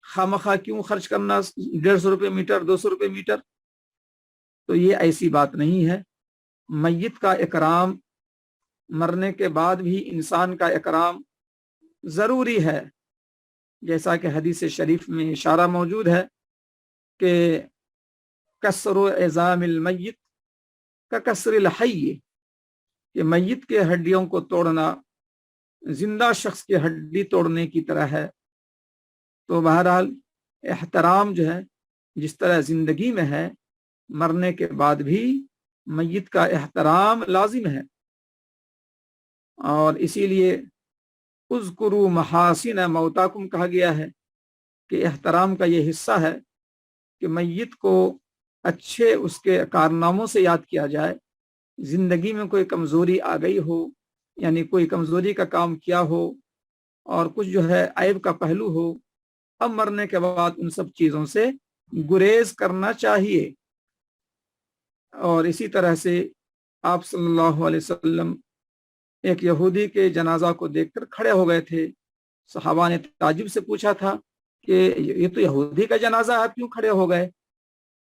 खामखा क्यों खर्च करना 150 रुपये मीटर 200 रुपये मीटर। तो ये ऐसी बात नहीं है। मैयत का इकराम, मरने के बाद भी इंसान का इकराम ज़रूरी है, जैसा कि हदीस शरीफ में इशारा मौजूद है कि कसरु इज़ामिल मय्यत का कसरिल हय्य, कि मैयत के हड्डियों को तोड़ना जिंदा शख्स की हड्डी तोड़ने की तरह है। तो बहरहाल एहतराम जो है, जिस तरह जिंदगी में है, मरने के बाद भी मैयत का एहतराम लाजिम है। और इसीलिए उज़कुरू महासिन मौताकुम कहा गया है कि एहतराम का ये हिस्सा है कि मैयत को अच्छे उसके कारनामों से याद किया जाए। जिंदगी में कोई कमजोरी आ गई हो, यानी कोई कमजोरी का काम किया हो और कुछ जो है ऐब का पहलू हो, अब मरने के बाद उन सब चीजों से गुरेज करना चाहिए। और इसी तरह से आप सल्लल्लाहु अलैहि वसल्लम एक यहूदी के जनाजा को देखकर खड़े हो गए थे। सहाबा ने ताजुब से पूछा था कि ये तो यहूदी का जनाजा, आप क्यों खड़े हो गए?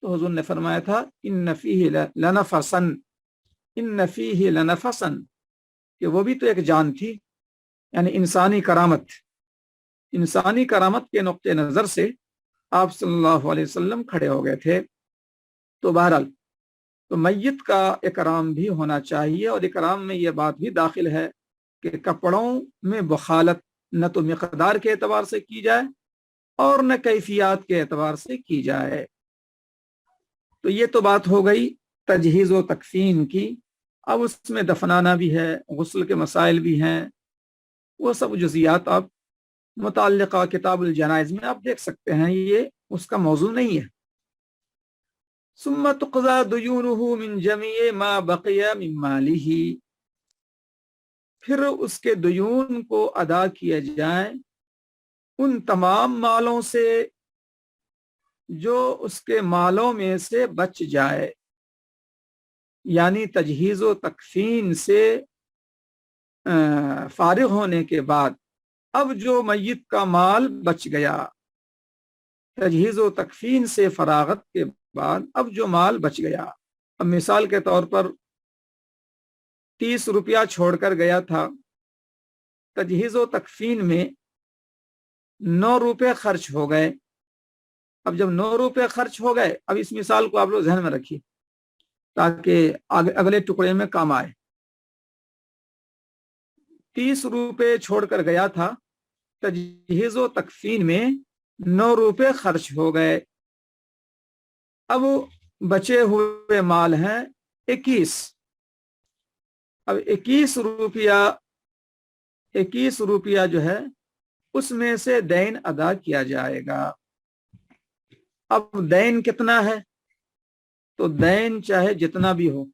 तो हुजूर ने फरमाया था इन्न फीही लनफसन, इन्न फीही लनफसन, कि वो भी तो एक जान थी, यानी इंसानी करामत। इंसानी करामत के नुक्ते नज़र से आप सल्लल्लाहु अलैहि वसल्लम खड़े हो गए थे। तो बहरहाल तो मैयत का इकराम भी होना चाहिए, और इकराम में यह बात भी दाखिल है कि कपड़ों में बखालत न तो मिकदार के एतबार से की जाए और न कैफियत के एतबार से की जाए। तो ये तो बात हो गई तजहीज़ व तकफीन की। अब उसमें दफनाना भी है, गुस्ल के मसाइल भी हैं, वो सब जुज़ियात आप मुतल्लिक़ा किताबुल जनाइज़ में आप देख सकते हैं, ये उसका मौजू नहीं है। सुम्मा तुक़ज़ा दुयूनुहु मिन जमीए मा बक़िया मिन मालिही, फिर उसके दुयून को अदा किए जाए उन तमाम मालों से जो उसके मालों में से बच जाए, यानी तजहीज़ व तकफीन से फारिग होने के बाद अब जो मैयत का माल बच गया, तजहीज़ व तकफीन से फरागत के बाद अब जो माल बच गया, अब मिसाल के तौर पर 30 रुपया छोड़कर गया था, तजहीज़ व तकफीन में 9 रुपये खर्च हो गए। अब जब 9 रुपये खर्च हो गए, अब इस मिसाल को आप लोग ध्यान में रखिए ताकि अगले टुकड़े में काम आए। 30 रुपये छोड़कर गया था, तजहीज़ व तकफीन में 9 रुपये खर्च हो गए, अब बचे हुए माल हैं 21। अब 21 रुपया जो है उसमें से दैन अदा किया जाएगा। अब दैन कितना है? तो दैन चाहे जितना भी हो,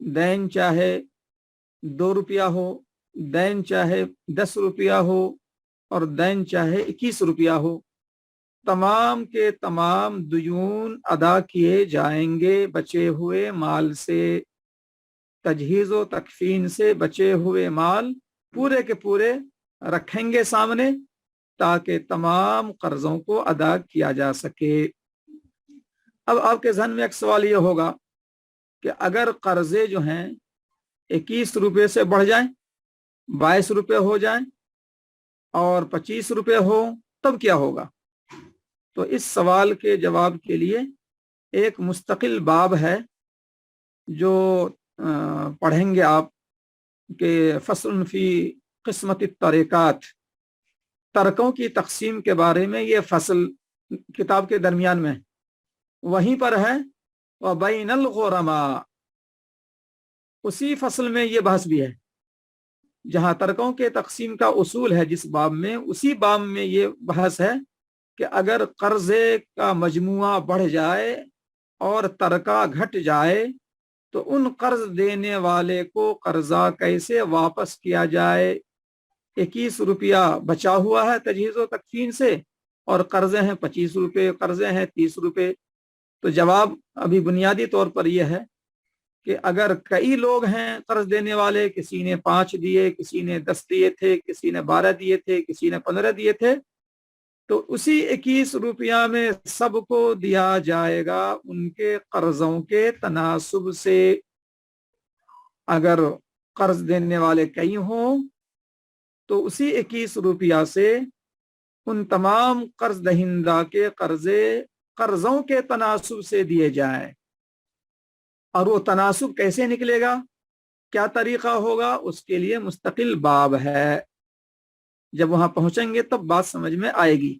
दैन चाहे 2 रुपया हो, दैन चाहे 10 रुपया हो, और दैन चाहे 21 रुपया हो, तमाम के तमाम दुयून अदा किए जाएंगे बचे हुए माल से। तजहीज़ व तकफीन से बचे हुए माल पूरे के पूरे रखेंगे सामने ताकि तमाम कर्जों को अदा किया जा सके। अब आपके जहन में एक सवाल ये होगा कि अगर कर्जे जो हैं 21 रुपये से बढ़ जाएं, 22 रुपये हो जाएं और 25 रुपये हो, तब क्या होगा? تو اس سوال کے جواب کے لیے ایک مستقل باب ہے جو پڑھیں گے آپ کہ فصل فی قسمت الطریقات، ترکوں کی تقسیم کے بارے میں یہ فصل کتاب کے درمیان میں وہیں پر ہے۔ وبین الغرماء، اسی فصل میں یہ بحث بھی ہے جہاں ترکوں کے تقسیم کا اصول ہے، جس باب میں، اسی باب میں یہ بحث ہے کہ اگر قرضے کا مجموعہ بڑھ جائے اور ترکہ گھٹ جائے تو ان قرض دینے والے کو قرضہ کیسے واپس کیا جائے۔ 21 روپیہ بچا ہوا ہے تجہیز و تکفین سے اور قرضے ہیں 25 روپے، قرضے ہیں 30 روپے۔ تو جواب ابھی بنیادی طور پر یہ ہے کہ اگر کئی لوگ ہیں قرض دینے والے، کسی نے 5 دیے، کسی نے 10 دیے تھے، کسی نے 12 دیے تھے، کسی نے 15 دیے تھے، تو اسی 21 روپیہ میں سب کو دیا جائے گا ان کے قرضوں کے تناسب سے۔ اگر قرض دینے والے کئی ہوں تو اسی 21 روپیہ سے ان تمام قرض دہندہ کے قرضوں کے تناسب سے دیے جائیں۔ اور وہ تناسب کیسے نکلے گا، کیا طریقہ ہوگا، اس کے لیے مستقل باب ہے۔ جب وہاں پہنچیں گے تب بات سمجھ میں آئے گی۔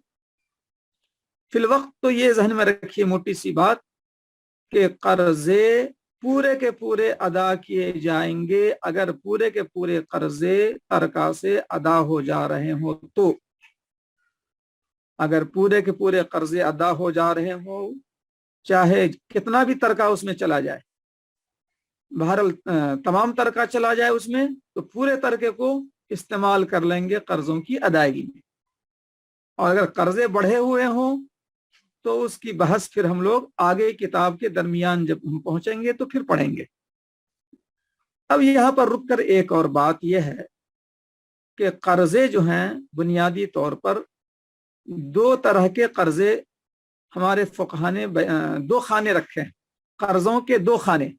فی الوقت تو یہ ذہن میں رکھیے موٹی سی بات کہ قرضے پورے کے پورے ادا کیے جائیں گے اگر پورے کے پورے قرضے ترکہ سے ادا ہو جا رہے ہوں تو۔ اگر پورے کے پورے قرضے ادا ہو جا رہے ہوں، چاہے کتنا بھی ترکہ اس میں چلا جائے، بہرحال تمام ترکہ چلا جائے اس میں، تو پورے ترکے کو استعمال کر لیں گے قرضوں کی ادائیگی میں۔ اور اگر قرضے بڑھے ہوئے ہوں تو اس کی بحث پھر ہم لوگ آگے کتاب کے درمیان جب ہم پہنچیں گے تو پھر پڑھیں گے۔ اب یہاں پر رک کر ایک اور بات یہ ہے کہ قرضے جو ہیں بنیادی طور پر 2 طرح کے قرضے ہمارے فقہا نے 2 خانے رکھے ہیں، قرضوں کے 2 خانے۔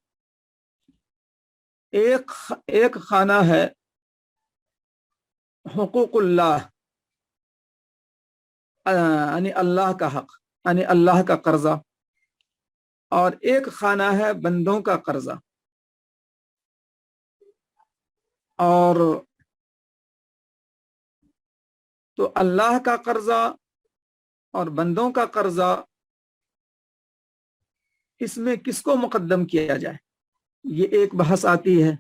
ایک خانہ ہے حقوق اللہ، یعنی اللہ کا حق، یعنی اللہ کا قرضہ، اور ایک خانہ ہے بندوں کا قرضہ۔ اور تو اللہ کا قرضہ اور بندوں کا قرضہ، اس میں کس کو مقدم کیا جائے، یہ ایک بحث آتی ہے۔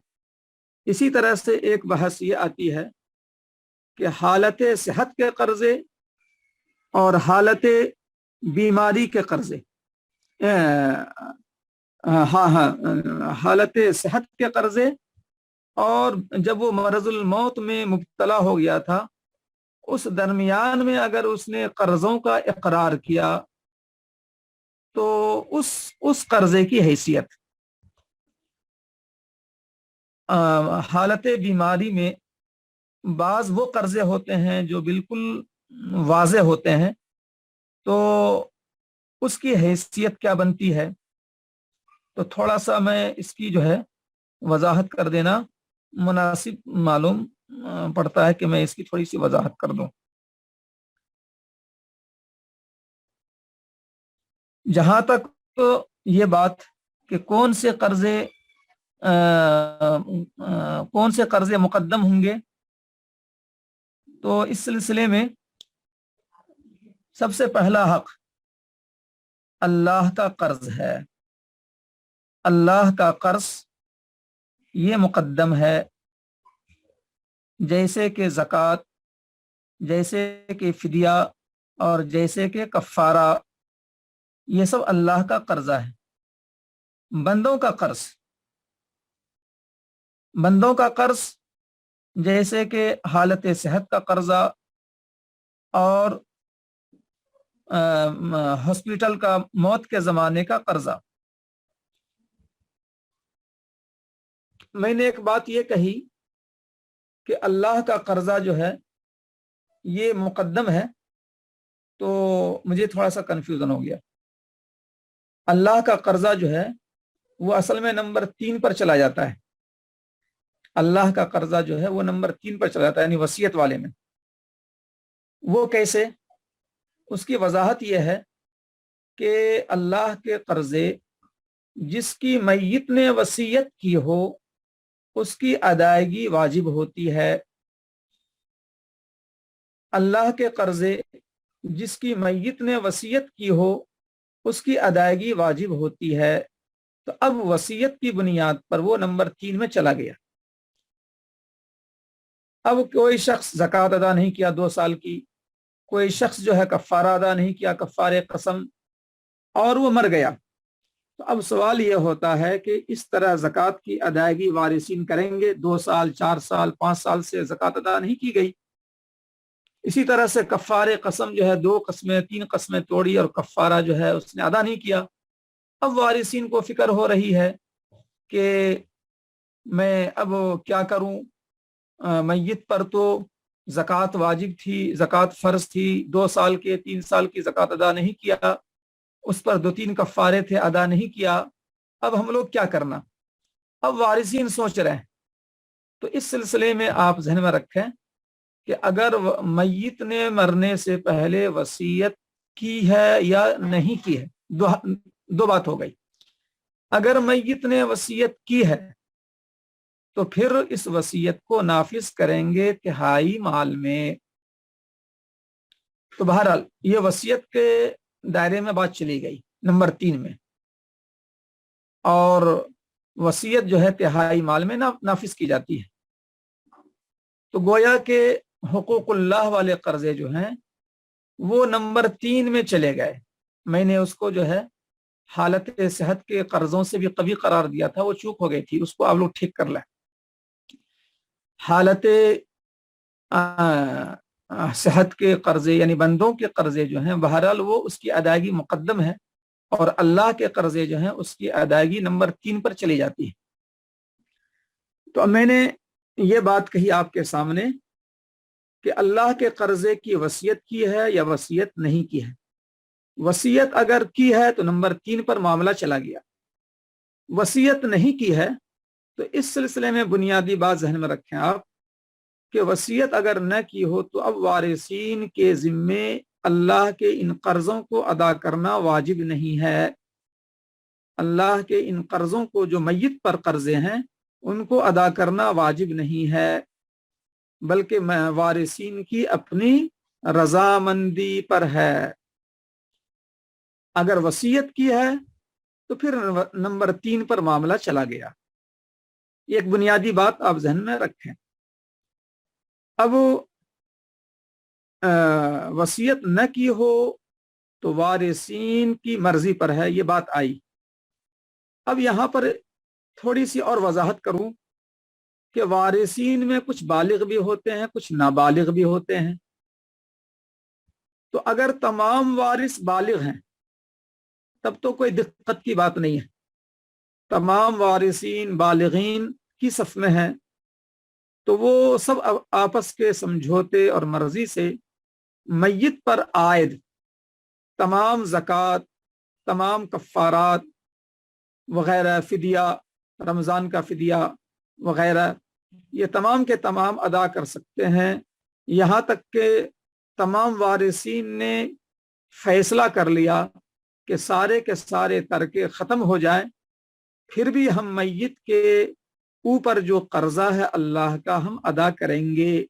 اسی طرح سے ایک بحث یہ آتی ہے کہ حالت صحت کے قرضے اور حالت بیماری کے قرضے، حالت صحت کے قرضے، اور جب وہ مرض الموت میں مبتلا ہو گیا تھا اس درمیان میں اگر اس نے قرضوں کا اقرار کیا تو اس قرضے کی حیثیت۔ حالت بیماری میں بعض وہ قرضے ہوتے ہیں جو بالکل واضح ہوتے ہیں، تو اس کی حیثیت کیا بنتی ہے، تو تھوڑا سا میں اس کی جو ہے وضاحت کر دینا مناسب معلوم پڑتا ہے کہ میں اس کی تھوڑی سی وضاحت کر دوں۔ جہاں تک تو یہ بات کہ کون سے قرضے مقدم ہوں گے، تو اس سلسلے میں سب سے پہلا حق اللہ کا قرض ہے۔ اللہ کا قرض یہ مقدم ہے، جیسے کہ زکوٰۃ، جیسے کہ فدیہ اور جیسے کہ کفارہ، یہ سب اللہ کا قرضہ ہے۔ بندوں کا قرض جیسے کہ حالت صحت کا قرضہ اور ہاسپٹل کا موت کے زمانے کا قرضہ۔ میں نے ایک بات یہ کہی کہ اللہ کا قرضہ جو ہے یہ مقدم ہے، تو مجھے تھوڑا سا کنفیوژن ہو گیا۔ اللہ کا قرضہ جو ہے وہ اصل میں نمبر 3 پر چلا جاتا ہے۔ اللہ کا قرضہ جو ہے وہ نمبر 3 پر چلا جاتا ہے، یعنی وصیت والے میں۔ وہ کیسے؟ اس کی وضاحت یہ ہے کہ اللہ کے قرضے جس کی میت نے وصیت کی ہو اس کی ادائیگی واجب ہوتی ہے. اللہ کے قرضے جس کی میت نے وصیت کی ہو اس کی ادائیگی واجب ہوتی ہے. تو اب وصیت کی بنیاد پر وہ نمبر 3 میں چلا گیا. اب کوئی شخص زکوٰۃ ادا نہیں کیا 2 سال کی، کوئی شخص جو ہے کفارہ ادا نہیں کیا، کفارے قسم، اور وہ مر گیا. تو اب سوال یہ ہوتا ہے کہ اس طرح زکوٰۃ کی ادائیگی وارثین کریں گے. 2 سال 4 سال 5 سال سے زکوٰۃ ادا نہیں کی گئی. اسی طرح سے کفارے قسم جو ہے 2 قسمیں 3 قسمیں توڑی اور کفارہ جو ہے اس نے ادا نہیں کیا. اب وارثین کو فکر ہو رہی ہے کہ میں اب کیا کروں، میت پر تو زکوٰۃ واجب تھی، زکوٰۃ فرض تھی، 2 سال کے 3 سال کی زکوٰۃ ادا نہیں کیا، اس پر 2-3 کفارے تھے ادا نہیں کیا. اب ہم لوگ کیا کرنا؟ اب وارثین سوچ رہے ہیں. تو اس سلسلے میں آپ ذہن میں رکھیں کہ اگر میت نے مرنے سے پہلے وصیت کی ہے یا نہیں کی ہے، دو بات ہو گئی. اگر میت نے وصیت کی ہے تو پھر اس وصیت کو نافذ کریں گے تہائی مال میں. تو بہرحال یہ وصیت کے دائرے میں بات چلی گئی نمبر 3 میں، اور وصیت جو ہے تہائی مال میں نافذ کی جاتی ہے. تو گویا کہ حقوق اللہ والے قرضے جو ہیں وہ نمبر 3 میں چلے گئے. میں نے اس کو جو ہے حالت صحت کے قرضوں سے بھی قوی قرار دیا تھا، وہ چوک ہو گئی تھی، اس کو آپ لوگ ٹھیک کر لیں. حالت صحت کے قرضے یعنی بندوں کے قرضے جو ہیں بہرحال وہ اس کی ادائیگی مقدم ہے، اور اللہ کے قرضے جو ہیں اس کی ادائیگی نمبر 3 پر چلی جاتی ہے. تو اب میں نے یہ بات کہی آپ کے سامنے کہ اللہ کے قرضے کی وصیت کی ہے یا وصیت نہیں کی ہے. وصیت اگر کی ہے تو نمبر 3 پر معاملہ چلا گیا. وصیت نہیں کی ہے تو اس سلسلے میں بنیادی بات ذہن میں رکھیں آپ کہ وصیت اگر نہ کی ہو تو اب وارثین کے ذمے اللہ کے ان قرضوں کو ادا کرنا واجب نہیں ہے. اللہ کے ان قرضوں کو جو میت پر قرضے ہیں ان کو ادا کرنا واجب نہیں ہے، بلکہ وارثین کی اپنی رضامندی پر ہے. اگر وصیت کی ہے تو پھر نمبر 3 پر معاملہ چلا گیا. یہ ایک بنیادی بات آپ ذہن میں رکھیں. اب وصیت نہ کی ہو تو وارثین کی مرضی پر ہے، یہ بات آئی. اب یہاں پر تھوڑی سی اور وضاحت کروں کہ وارثین میں کچھ بالغ بھی ہوتے ہیں، کچھ نابالغ بھی ہوتے ہیں. تو اگر تمام وارث بالغ ہیں تب تو کوئی دقت کی بات نہیں ہے، تمام وارثین بالغین کی صف میں ہیں، تو وہ سب آپس کے سمجھوتے اور مرضی سے میت پر عائد تمام زکوٰۃ، تمام کفارات وغیرہ، فدیہ، رمضان کا فدیہ وغیرہ، یہ تمام کے تمام ادا کر سکتے ہیں. یہاں تک کہ تمام وارثین نے فیصلہ کر لیا کہ سارے کے سارے ترکے ختم ہو جائیں، پھر بھی ہم میت کے اوپر جو قرضہ ہے اللہ کا ہم ادا کریں گے،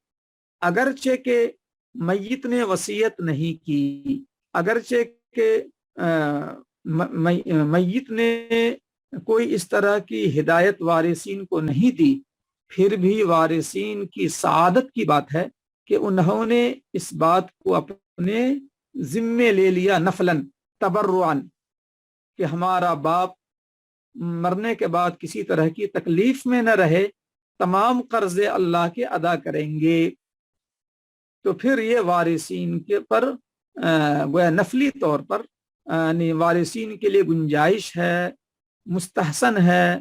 اگرچہ کہ میت نے وصیت نہیں کی، اگرچہ کہ میت نے کوئی اس طرح کی ہدایت وارثین کو نہیں دی، پھر بھی وارثین کی سعادت کی بات ہے کہ انہوں نے اس بات کو اپنے ذمے لے لیا نفلاً تبرعاً کہ ہمارا باپ مرنے کے بعد کسی طرح کی تکلیف میں نہ رہے، تمام قرضے اللہ کے ادا کریں گے. تو پھر یہ وارثین کے پر گویا نفلی طور پر وارثین کے لیے گنجائش ہے، مستحسن ہے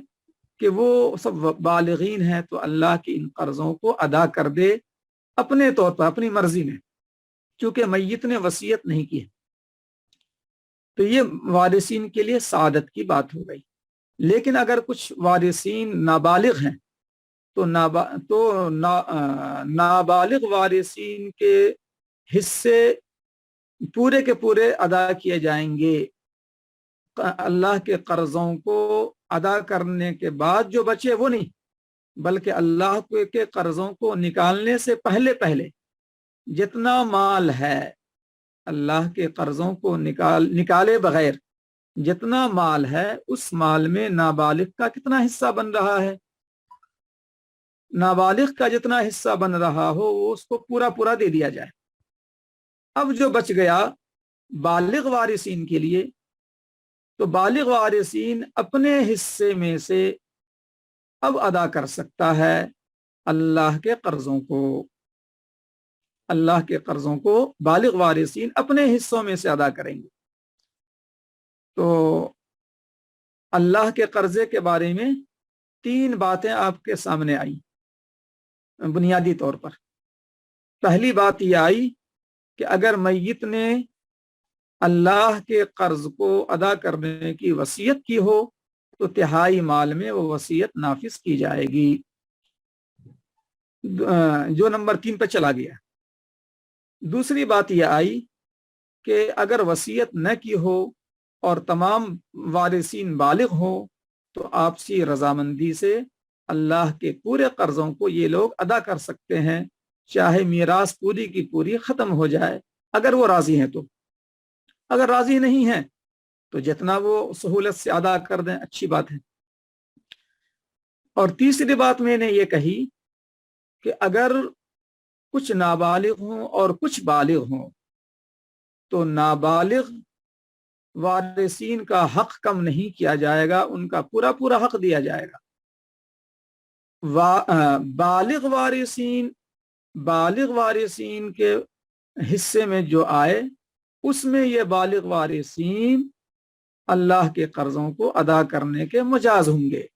کہ وہ سب بالغین ہیں تو اللہ کے ان قرضوں کو ادا کر دے اپنے طور پر، اپنی مرضی میں، چونکہ میت نے وصیت نہیں کی. تو یہ وارثین کے لیے سعادت کی بات ہو گئی. لیکن اگر کچھ وارثین نابالغ ہیں تو نابالغ وارثین کے حصے पूरे के पूरे अदा किए जाएंगे। अल्लाह के कर्जों को अदा करने के बाद जो बचे वो नहीं, बल्कि अल्लाह के कर्जों को निकालने से पहले पहले जितना माल है, अल्लाह के कर्जों को निकाले बगैर जितना माल है, उस माल में नाबालिग का कितना हिस्सा बन रहा है, नाबालिग का जितना हिस्सा बन रहा हो वो उसको पूरा पूरा दे दिया जाए। अब जो बच गया बालिग वारिसीन के लिए, तो बालिग वारिसीन अपने हिस्से में से अब अदा कर सकता है अल्लाह के कर्जों को। अल्लाह के कर्जों को बालिग वारिसीन अपने हिस्सों में से अदा करेंगे। तो अल्लाह के कर्जे के बारे में 3 बातें आपके सामने आई बुनियादी तौर पर। पहली बात यह आई कि अगर मैयत ने अल्लाह के कर्ज को अदा करने की वसीयत की हो तो तिहाई माल में वो वसीयत नाफिज की जाएगी, जो नंबर 3 पर चला गया। दूसरी बात यह आई कि अगर वसीयत न की हो और तमाम वारिसीन बालिग हो तो आपसी रजामंदी से अल्लाह के पूरे कर्जों को ये लोग अदा कर सकते हैं, चाहे मीरास पूरी की पूरी खत्म हो जाए, अगर वो राजी हैं तो। अगर राजी नहीं है तो जितना वो सहूलत से अदा कर दें, अच्छी बात है। और तीसरी बात मैंने ये कही कि अगर कुछ नाबालिग हों और कुछ बालिग हों तो नाबालिग वारिसीन का हक कम नहीं किया जाएगा, उनका पूरा पूरा हक दिया जाएगा। बालिग वारिसीन के हिस्से में जो आए उसमें ये बालिग वारिसीन अल्लाह के कर्जों को अदा करने के मुजाज होंगे।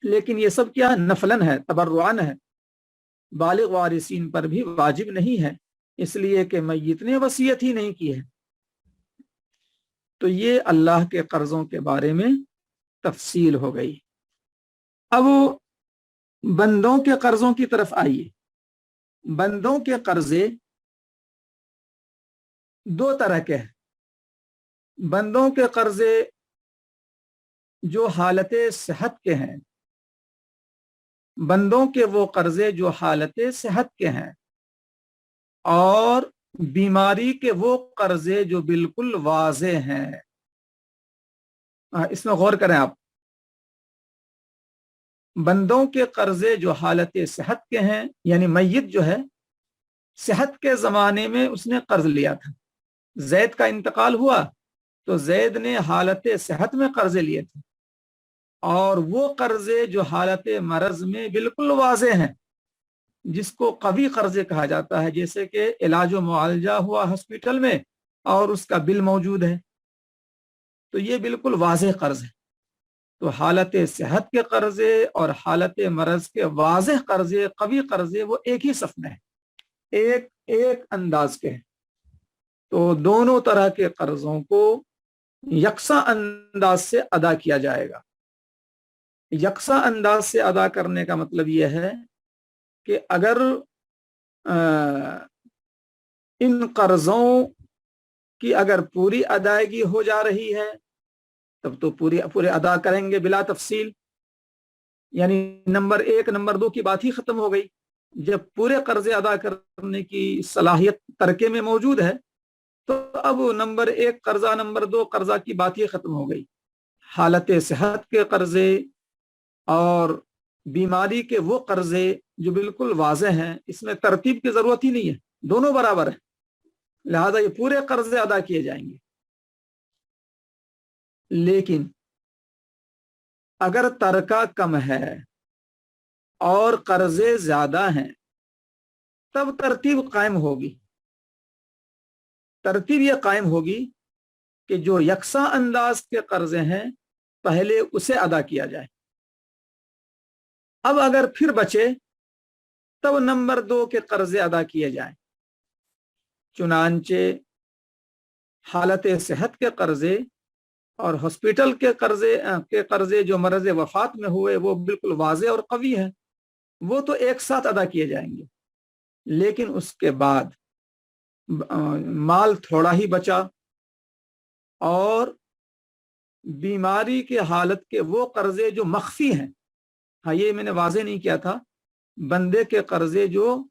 लेकिन ये सब क्या नफलन है, तबर्रुआन है, बालिग वारिसीन पर भी वाजिब नहीं है, इसलिए कि मैयत ने वसीयत ही नहीं की है। तो ये अल्लाह के कर्जों के बारे में तफसील हो गई। अब बंदों के कर्जों की तरफ आइए। बंदों के कर्जे 2 तरह के हैं। बंदों के कर्जे जो हालत सेहत के हैं, बंदों के वो कर्जे जो हालत सेहत के हैं, और बीमारी के वो कर्जे जो बिल्कुल वाज़े हैं। इसमें गौर करें आप। बंदों के कर्जे जो हालत सेहत के हैं, यानी मैयत जो है सेहत के ज़माने में उसने कर्ज लिया था, जैद का इंतकाल हुआ तो जैद ने हालत सेहत में कर्जे लिए थे, और वो कर्जे जो हालत मरज में बिल्कुल वाज़े हैं, जिसको कवी कर्जे कहा जाता है, जैसे कि इलाज व मुआलजा हुआ हॉस्पिटल में और उसका बिल मौजूद है, तो ये बिल्कुल वाज़े कर्ज है। तो हालत सेहत के कर्जे और हालत मरज के वाज़ेह कर्जे, कवी कर्जे, वो एक ही सफ में है, एक एक अंदाज के हैं। तो दोनों तरह के कर्जों को यकसा अंदाज से अदा किया जाएगा। यकसा अंदाज से अदा करने का मतलब यह है कि अगर इन कर्जों की अगर पूरी अदायगी हो जा रही है तब तो पूरे अदा करेंगे बिला तफसील, यानी नंबर 1 नंबर 2 की बात ही खत्म हो गई। जब पूरे कर्जे अदा करने की सलाहियत तरके में मौजूद है तो अब नंबर 1 कर्जा, नंबर 2 कर्जा की बात ही खत्म हो गई। हालत सेहत के कर्जे और बीमारी के वो कर्जे जो बिल्कुल वाज़े हैं, इसमें तरतीब की जरूरत ही नहीं है, दोनों बराबर है, लिहाजा ये पूरे कर्जे अदा किए जाएंगे। लेकिन अगर तरका कम है और कर्जे ज्यादा हैं तब तरतीब कायम होगी। तरतीब यह कायम होगी कि जो यकसा अंदाज के कर्जे हैं पहले उसे अदा किया जाए, अब अगर फिर बचे तब नंबर 2 के कर्जे अदा किए जाएं। चुनांचे हालत सेहत के कर्जे और हॉस्पिटल के कर्जे जो मरज़ वफात में हुए वो बिल्कुल वाज़े और कवी है, वो तो एक साथ अदा किए जाएंगे। लेकिन उसके बाद माल थोड़ा ही बचा और बीमारी के हालत के वो कर्जे जो मख्फी हैं, हाँ ये मैंने वाजे नहीं किया था, बंदे के कर्जे जो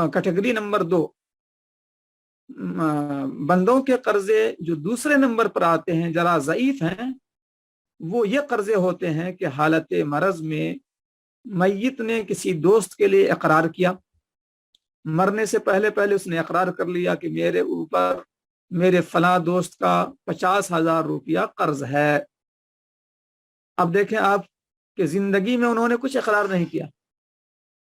कैटेगरी नंबर 2, बंदों के कर्जे जो दूसरे नंबर पर आते हैं, जरा ज़ईफ हैं, वो ये कर्जे होते हैं कि हालत मरज में मैयत ने किसी दोस्त के लिए इकरार किया, मरने से पहले पहले उसने इकरार कर लिया कि मेरे ऊपर मेरे फला दोस्त का 50,000 रुपया कर्ज है। अब देखें आप कि जिंदगी में उन्होंने कुछ इकरार नहीं किया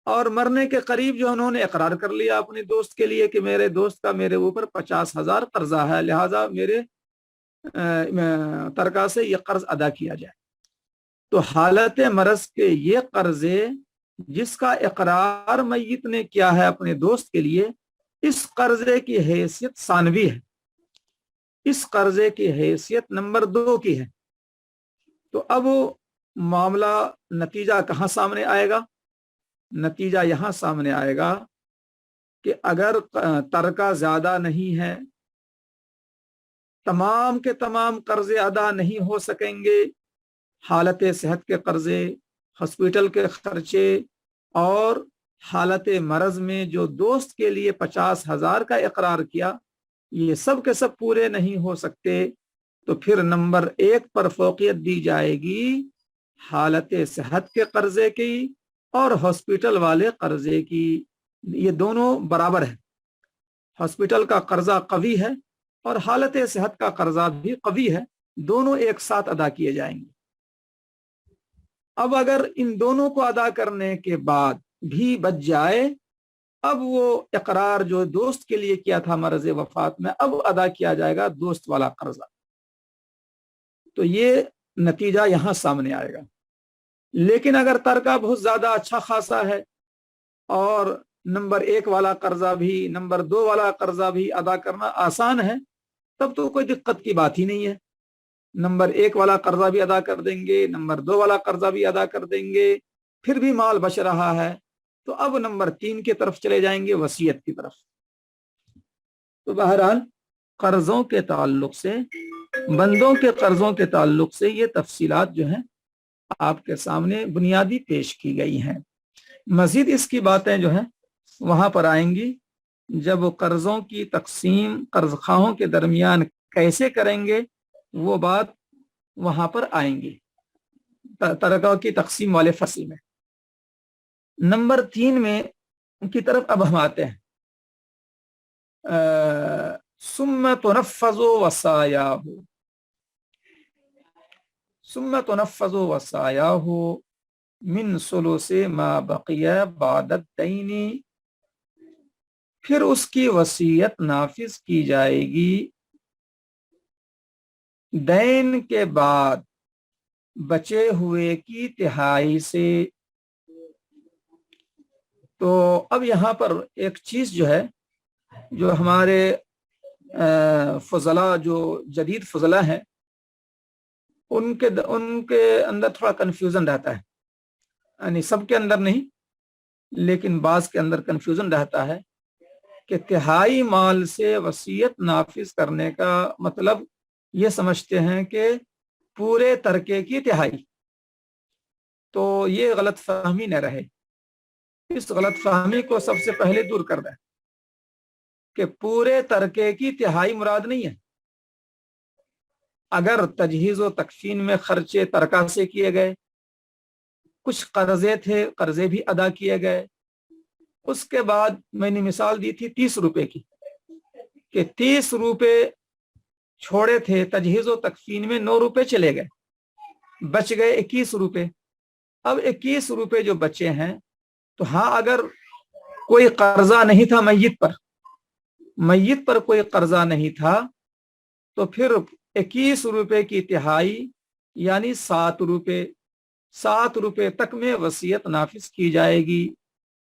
और मरने के करीब जो उन्होंने इकरार कर लिया अपने दोस्त के लिए कि मेरे दोस्त का मेरे ऊपर 50,000 कर्जा है, लिहाजा मेरे तरका से ये कर्ज अदा किया जाए। तो हालत मरज के ये कर्जे जिसका इकरार मैयत ने किया है अपने दोस्त के लिए, इस कर्जे की हैसियत सानवी है, इस कर्जे की हैसियत नंबर 2 की है। तो अब मामला नतीजा कहाँ सामने आएगा? नतीजा यहाँ सामने आएगा कि अगर तरका ज्यादा नहीं है, तमाम के तमाम कर्जे अदा नहीं हो सकेंगे, हालत सेहत के कर्जे, हॉस्पिटल के खर्चे और हालत मरज में जो दोस्त के लिए 50,000 का इकरार किया, ये सब के सब पूरे नहीं हो सकते, तो फिर नंबर 1 पर फोकियत दी जाएगी हालत सेहत के कर्जे की और हॉस्पिटल वाले कर्जे की। ये दोनों बराबर है, हॉस्पिटल का कर्जा कवी है और हालत सेहत का कर्जा भी कवी है, दोनों एक साथ अदा किए जाएंगे। अब अगर इन दोनों को अदा करने के बाद भी बच जाए, अब वो इकरार जो दोस्त के लिए किया था मरज़ वफात में, अब अदा किया जाएगा दोस्त वाला कर्जा। तो ये नतीजा यहां सामने आएगा। लेकिन अगर तरका बहुत ज्यादा अच्छा खासा है और नंबर 1 वाला कर्जा भी, नंबर 2 वाला कर्जा भी अदा करना आसान है, तब तो कोई दिक्कत की बात ही नहीं है। नंबर 1 वाला कर्जा भी अदा कर देंगे, नंबर 2 वाला कर्जा भी अदा कर देंगे, फिर भी माल बच रहा है, तो अब नंबर 3 की तरफ चले जाएंगे, वसीयत की तरफ। तो बहरहाल कर्जों के ताल्लुक से, बंदों के कर्जों के ताल्लुक से ये तफसीलात जो हैं आपके सामने बुनियादी पेश की गई हैं। मजीद इसकी बातें जो हैं वहां पर आएंगी जब कर्जों की तकसीम कर्जखाओं के दरमियान कैसे करेंगे, वो बात वहां पर आएंगी तरका की तकसीम वाले फसल में। नंबर 3 में की तरफ अब हम आते हैं। सुम्मा तुनफ़्फ़ज़ु वसायाहु, सुम्मा तुनफ़्फ़ज़ु वसायाहु मिन सुलुसे मा बक़िया बादद दैनी, फिर उसकी वसीयत नाफिज की जाएगी दैन के बाद बचे हुए की तिहाई से। तो अब यहाँ पर एक चीज जो है, जो हमारे फजला, जो जदीद फजला हैं, उनके अंदर थोड़ा कन्फ्यूजन रहता है, यानी सबके अंदर नहीं लेकिन बाज के अंदर कन्फ्यूजन रहता है कि तिहाई माल से वसीयत नाफिज करने का मतलब ये समझते हैं कि पूरे तरके की तिहाई। तो ये गलत फहमी न रहे, इस गलत फहमी को सबसे पहले दूर कर दें कि पूरे तरके की तिहाई मुराद नहीं है। अगर तजहीज़ व तकफीन में खर्चे तरका से किए गए, कुछ कर्जे थे कर्जे भी अदा किए गए, उसके बाद मैंने मिसाल दी थी 30 रुपए की कि 30 रुपए छोड़े थे, तजहीज़ व तकफीन में 9 रुपए चले गए, बच गए 21 रुपए। अब 21 रुपए जो बचे हैं, तो हाँ अगर कोई कर्जा नहीं था मैयत पर कोई कर्जा नहीं था, तो फिर 21 रुपए की तिहाई यानी 7 रुपए तक में वसीयत नाफिज की जाएगी।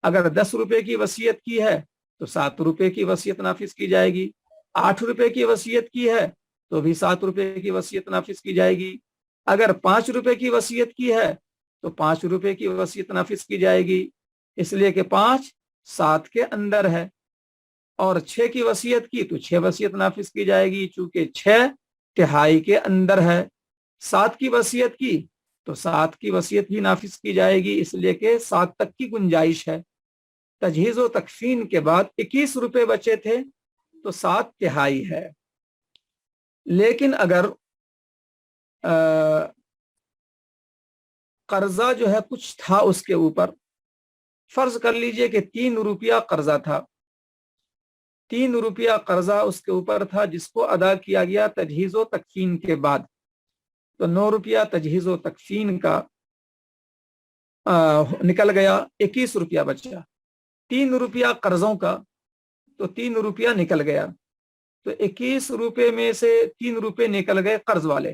अगर 10 रुपए की वसीयत की है तो 7 रुपए की वसीयत नाफिज की जाएगी, 8 रुपए की वसीयत की है तो भी 7 रुपए की वसीयत नाफिज की जाएगी, अगर 5 रुपए की वसीयत की है तो 5 रुपए की वसीयत नाफिज की जाएगी, इसलिए कि 5 7 के अंदर है। اور 6 की वसीयत की तो 6 वसीयत नाफिज की जाएगी, चूंकि 6 तिहाई के अंदर है। 7 की वसीयत की तो 7 की वसीयत भी नाफिज की जाएगी, इसलिए कि 7 तक की गुंजाइश है। तजहीज़ व तकफीन के बाद 21 रुपए बचे थे तो 7 तिहाई है। लेकिन अगर कर्जा जो है कुछ था उसके ऊपर, फर्ज कर लीजिए कि 3 रुपया कर्जा था, 3 रुपया कर्जा उसके ऊपर था जिसको अदा किया गया तजहीज़ व तकफीन के बाद, तो 9 रुपया तजहीज़ व तकफीन का निकल गया, 21 रुपया बचा। 3 रुपया कर्जों का तो 3 रुपया निकल गया, तो 21 रुपये में से 3 रुपये निकल गए कर्ज वाले,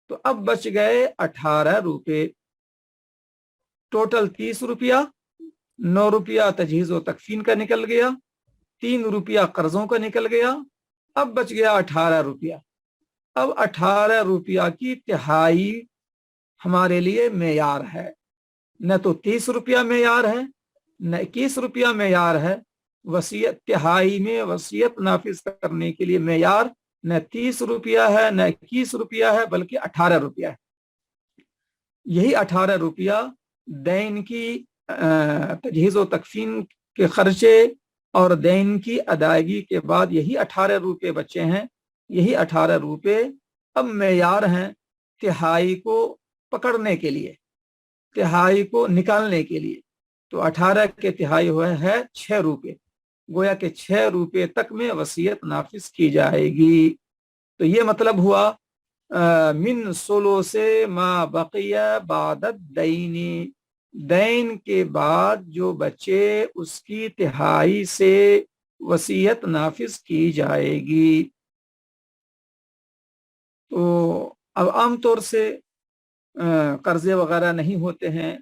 तो अब बच गए 18 रुपये। टोटल 30 रुपया, 9 रुपया तजहीज़ व तकफीन का निकल गया, 3 रुपया कर्जों का निकल गया, अब बच गया 18 रुपया। अब 18 रुपया की तिहाई हमारे लिए मेयार है, न तो 30 रुपया मेयार है न 21 रुपया मेयार है। वसीयत तिहाई में वसीयत नाफिज करने के लिए मेयार न 30 रुपया है न 21 रुपया है, बल्कि 18 रुपया है। यही 18 रुपया दैन की तजहीज़ व तकफीन के खर्चे और दैन की अदायगी के बाद यही 18 रुपये बचे हैं। यही 18 रुपये अब मेयार हैं तिहाई को पकड़ने के लिए, तिहाई को निकालने के लिए। तो 18 के तिहाई हुए है 6 रुपये, गोया के 6 रुपये तक में वसीयत नाफिज की जाएगी। तो ये मतलब हुआ मिन सोलो से मा बकिया बादत दैनी, दैन के बाद जो बचे उसकी तिहाई से वसीयत नाफिज की जाएगी। तो अब आमतौर से कर्जे वगैरह नहीं होते हैं,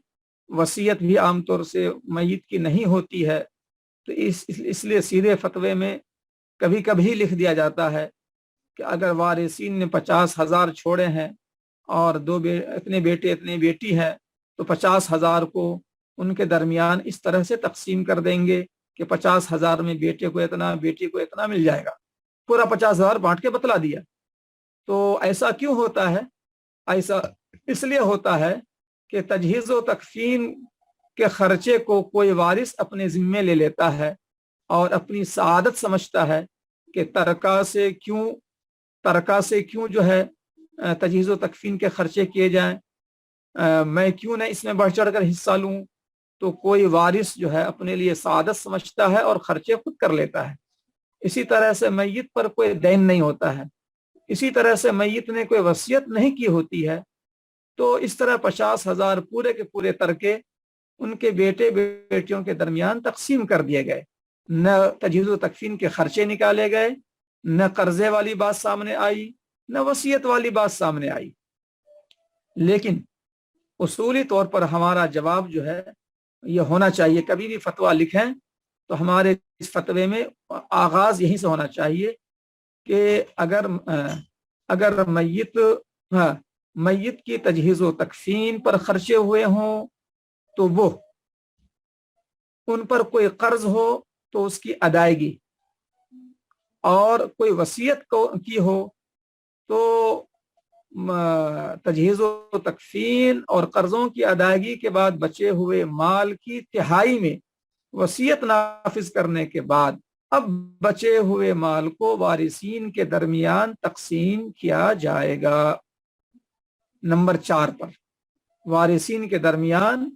वसीयत भी आमतौर से मय्यत की नहीं होती है, तो इसलिए सीधे फतवे में कभी कभी लिख दिया जाता है कि अगर वारिसीन ने 50,000 छोड़े हैं और इतने बेटे इतनी बेटी है, तो 50,000 को उनके दरमियान इस तरह से तकसीम कर देंगे कि 50,000 में बेटे को इतना बेटी को इतना मिल जाएगा, पूरा 50,000 बांट के बतला दिया। तो ऐसा क्यों होता है? ऐसा इसलिए होता है कि तजहीज़ व तकफीन के खर्चे को कोई वारिस अपने जिम्मे ले लेता है और अपनी सआदत समझता है कि तरका से क्यों जो है तजहीज़ व तकफीन के खर्चे किए जाएं, मैं क्यों न इसमें बढ़ चढ़ कर हिस्सा लूं। तो कोई वारिस जो है अपने लिए सआदत समझता है और खर्चे खुद कर लेता है। इसी तरह से मैयत पर कोई दैन नहीं होता है, इसी तरह से मैयत ने कोई वसीयत नहीं की होती है, तो इस तरह 50,000 पूरे के पूरे तरके उनके बेटे बेटियों के दरमियान तकसीम कर दिए गए। न तजहीज़ व तकफीन के खर्चे निकाले गए, न कर्जे वाली बात सामने आई, न वसीयत वाली बात सामने आई। लेकिन उसूली तौर पर हमारा जवाब जो है ये होना चाहिए, कभी भी फतवा लिखें तो हमारे इस फतवे में आगाज यहीं से होना चाहिए कि अगर मैयत की तजहीज़ व तकफीन पर खर्चे हुए हों तो वो, उन पर कोई कर्ज हो तो उसकी अदायगी, और कोई वसीयत की हो तो तजहीज़ व तकफीन और कर्जों की अदायगी के बाद बचे हुए माल की तिहाई में वसीयत नाफिज करने के बाद अब बचे हुए माल को वारिसीन के दरमियान तकसीम किया जाएगा। नंबर 4 पर वारिसीन के दरमियान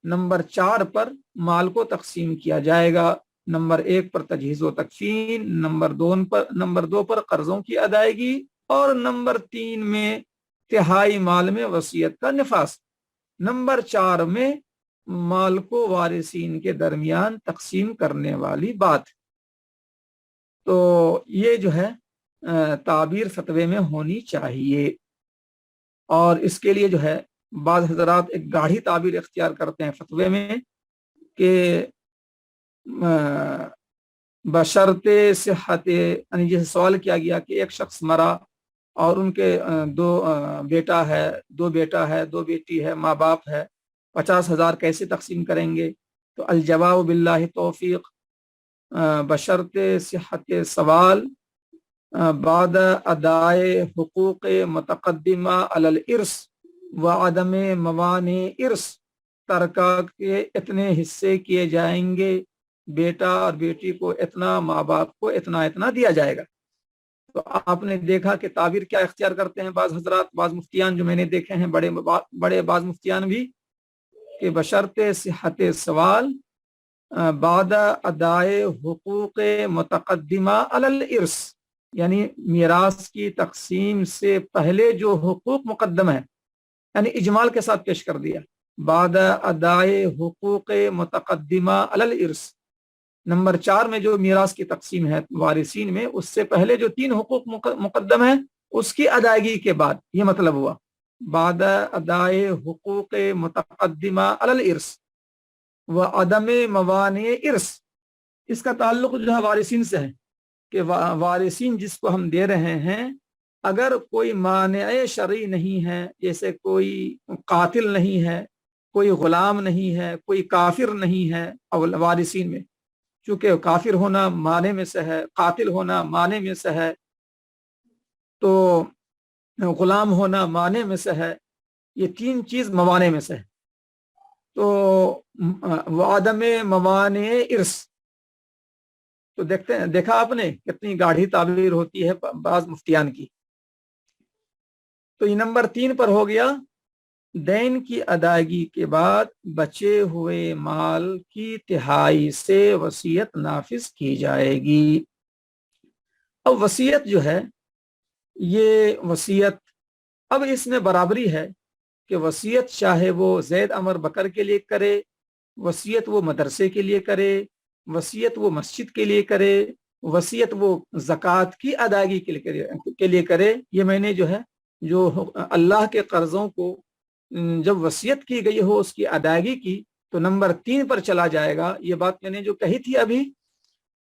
नंबर 4 पर माल को तकसीम किया जाएगा। नंबर 1 पर तजहीज़ व तकफीन, नंबर 2 पर कर्जों की अदायगी, और नंबर 3 में तिहाई माल में वसीयत का निफास। नंबर 4 में माल को वारिसीन के दरमियान तकसीम करने वाली बात। तो ये जो है ताबीर फतवे में होनी चाहिए, और इसके लिए जो है बाज़ हज़रात एक गाढ़ी ताबीर इख्तियार करते हैं फतवे में कि बशर्ते सिहत, यानी जैसे सवाल किया गया कि एक शख्स मरा और उनके 2 बेटा है, 2 बेटा है, 2 बेटी है, माँ बाप है, 50,000 कैसे तकसीम करेंगे? तो अल जवाब बिल्लाहि तौफीक, बशर्त सिहत सवाल बाद अदाए हुकूक मुतक़द्दिमा अलल इर्स व अदम मवाने इर्स, तरका के इतने हिस्से किए जाएंगे, बेटा और बेटी को इतना, माँ बाप को इतना इतना दिया जाएगा। तो आपने देखा कि ताबीर क्या इख्तियार करते हैं बाज हजरात, बाज मुफ्तियान जो मैंने देखे हैं, बड़े बाज मुफ्तियान भी, कि बशर्ते सिहत सवाल बाद अदाए हुकूक मुतक़द्दिमा अलल इर्स, यानी मीरास की तकसीम से पहले जो हुकूक मुकद्दम है, यानी इजमाल के साथ पेश कर दिया, बाद अदाए हुकूक मुतक़द्दिमा अलल इर्स, नंबर 4 में जो मीरास की तकसीम है वारिसीन में, उससे पहले जो 3 हुकूक मुकद्दम है उसकी अदायगी के बाद, ये मतलब हुआ बाद अदाए हुकूक मुतक़द्दिमा अलल इर्स व अदम मवाने इर्स। इसका ताल्लुक जो है वारिसीन से है कि वारिसीन जिसको हम दे रहे हैं, अगर कोई माने शरई नहीं है, जैसे कोई कातिल नहीं है, कोई गुलाम नहीं है, कोई काफिर नहीं है, और वारिसीन में चूंकि काफिर होना माने में से है, कातिल होना माने में से है, तो गुलाम होना माने में से है, ये 3 चीज मवाने में से है। तो वादम मवाने इर्स, तो देखते हैं, देखा आपने कितनी गाढ़ी ताबीर होती है बाज मुफ्तियान की। तो ये नंबर 3 पर हो गया, दैन की अदायगी के बाद बचे हुए माल की तिहाई से वसीयत नाफिज की जाएगी। अब वसीयत जो है, ये वसीयत, अब इसमें बराबरी है कि वसीयत चाहे वो जैद अमर बकर के लिए करे, वसीयत वो मदरसे के लिए करे, वसीयत वो मस्जिद के लिए करे, वसीयत वो ज़कात की अदायगी के लिए करे। ये मैंने जो है, जो अल्लाह के कर्ज़ों को जब वसीयत की गई हो उसकी अदायगी की, तो नंबर 3 पर चला जाएगा। ये बात मैंने जो कही थी अभी,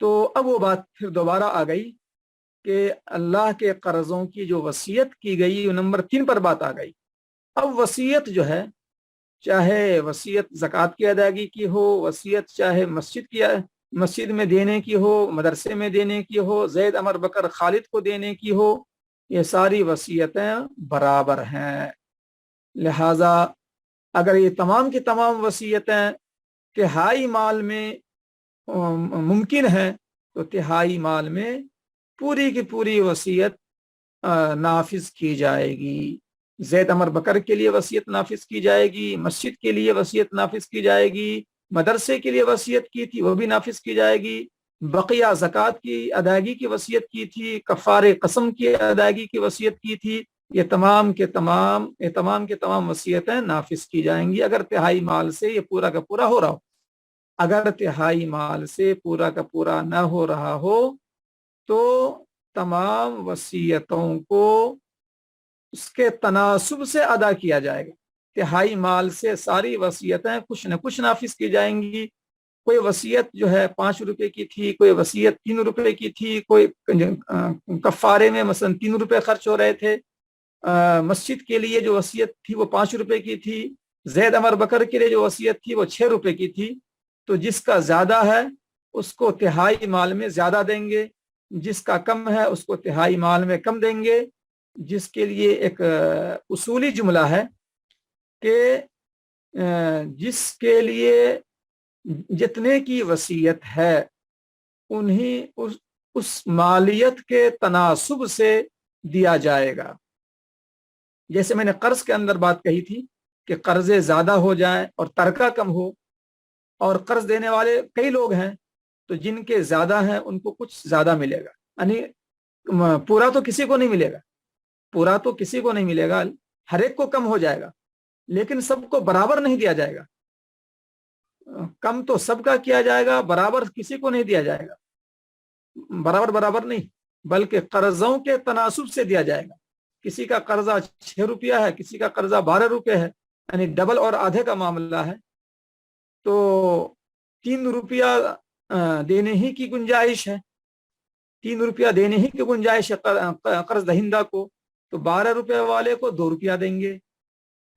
तो अब वो बात फिर दोबारा आ गई कि अल्लाह के कर्ज़ों की जो वसीयत की गई, वो नंबर 3 पर बात आ गई। अब वसीयत जो है, चाहे वसीयत ज़कात की अदायगी की हो, वसीयत चाहे मस्जिद में देने की हो, मदरसे में देने की हो, जैद अमर बकर खालिद को देने की हो, ये सारी वसीयतें बराबर हैं। लिहाजा अगर ये तमाम की तमाम वसीयतें तिहाई माल में मुमकिन है, तो तिहाई माल में पूरी की पूरी वसीयत नाफिज की जाएगी। जैद अमर बकर के लिए वसीयत नाफिज की जाएगी, मस्जिद के लिए वसीयत नाफिज की जाएगी, मदरसे के लिए वसीयत की थी वो भी नाफिज की जाएगी, बकिया ज़कात की अदायगी की वसीयत की थी, कफ़ारे कसम की अदायगी की वसीयत की थी, ये तमाम के तमाम वसीयतें नाफिज की जाएंगी अगर तिहाई माल से ये पूरा का पूरा हो रहा हो। अगर तिहाई माल से पूरा का पूरा न हो रहा हो तो तमाम वसीयतों को उसके तनासुब से अदा किया जाएगा। तिहाई माल से सारी वसीयतें कुछ न कुछ नाफिज की जाएंगी। कोई वसीयत जो है 5 रुपए की थी, कोई वसीयत 3 रुपए की थी, कोई कफ़ारे में मसलन 3 रुपए खर्च हो रहे थे, मस्जिद के लिए जो वसीयत थी वो 5 रुपए की थी, जैद अमर बकर के लिए जो वसीयत थी वो 6 रुपए की थी। तो जिसका ज्यादा है उसको तिहाई माल में ज्यादा देंगे, जिसका कम है उसको तिहाई माल में कम देंगे। जिसके लिए एक उसूली जुमला है कि जिसके लिए जितने की वसीयत है उन्हीं उस मालियत के तनासुब से दिया जाएगा। जैसे मैंने कर्ज के अंदर बात कही थी कि कर्जे ज्यादा हो जाए और तरका कम हो, और कर्ज देने वाले कई लोग हैं, तो जिनके ज्यादा हैं उनको कुछ ज्यादा मिलेगा, यानी पूरा तो किसी को नहीं मिलेगा, पूरा तो किसी को नहीं मिलेगा, हर एक को कम हो जाएगा, लेकिन सबको बराबर नहीं दिया जाएगा। कम तो सबका किया जाएगा, बराबर किसी को नहीं दिया जाएगा। बराबर नहीं, बल्कि कर्जों के तनासुब से दिया जाएगा। किसी का कर्जा 6 रुपया है, किसी का कर्जा 12 रुपये है, यानी डबल और आधे का मामला है, तो 3 रुपया देने ही की गुंजाइश है, 3 रुपया देने ही की गुंजाइश है कर्ज दहिंदा को, तो 12 रुपये वाले को 2 रुपया देंगे,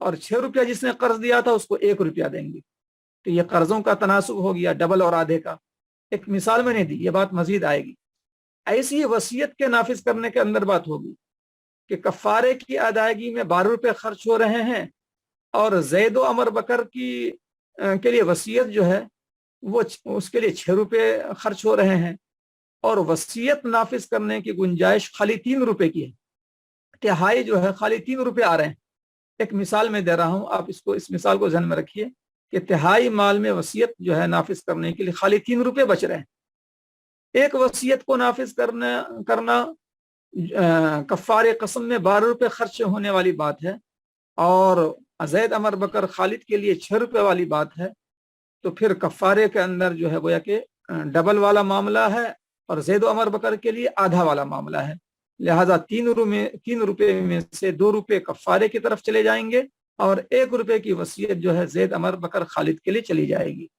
और 6 रुपया जिसने कर्ज दिया था उसको 1 रुपया देंगे। तो ये कर्जों का तनासुब हो गया, डबल और आधे का। एक मिसाल मैंने दी, ये बात मजीद आएगी। ऐसी वसीयत के नाफिज करने के अंदर बात होगी कि कफ़ारे की अदायगी में 12 रुपए खर्च हो रहे हैं और जैद व अमर बकर की के लिए वसीयत जो है वो उसके लिए 6 रुपए खर्च हो रहे हैं, और वसीयत नाफिज करने की गुंजाइश खाली 3 रुपए की है। तिहाई जो है खाली 3 रुपए आ रहे हैं। एक मिसाल में दे रहा हूं, आप इसको, इस मिसाल को ध्यान में रखिए कि तिहाई माल में वसीयत जो है नाफिज करने के लिए खाली 3 रुपए बच रहे हैं। एक वसीयत को नाफिज करना कफ़ारे कसम में 12 रुपए खर्च होने वाली बात है, और जैद अमर बकर खालिद के लिए 6 रुपए वाली बात है। तो फिर कफ़ारे के अंदर जो है गोया कि डबल वाला मामला है और जैद अमर बकर के लिए आधा वाला मामला है। लिहाजा 3 रुपए में से 2 रुपए कफ़ारे की तरफ चले जाएंगे और 1 रुपए की वसीयत जो है जैद अमर बकर खालिद के लिए चली जाएगी।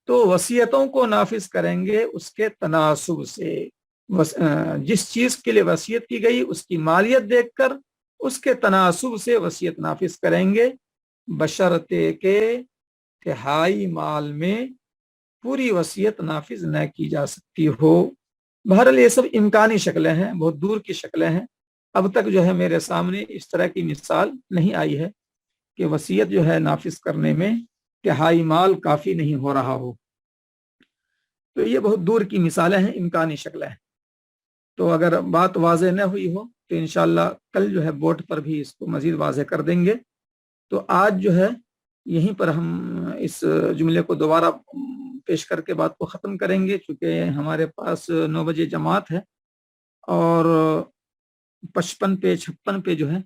तो वसीयतों को नाफिज करेंगे उसके तनासुब से, जिस चीज के लिए वसीयत की गई उसकी मालियत देखकर उसके तनासुब से वसीयत नाफिज करेंगे, बशर्ते के तिहाई माल में पूरी वसीयत नाफिज न की जा सकती हो। बहरहाल ये सब इम्कानी शक्लें हैं, बहुत दूर की शक्लें हैं। अब तक जो है मेरे सामने इस तरह की मिसाल नहीं आई है कि वसीयत जो है नाफिज करने में तिहाई माल काफी नहीं हो रहा हो। तो ये बहुत दूर की मिसालें हैं, इम्कानी शक्लें हैं। तो अगर बात वाज़ेह न हुई हो तो इंशाअल्लाह कल जो है बोर्ड पर भी इसको मजीद वाज़ेह कर देंगे। तो आज जो है यहीं पर हम इस जुमले को दोबारा पेश करके बात को ख़त्म करेंगे, क्योंकि हमारे पास 9 बजे जमात है और 55 पे 56 पे जो है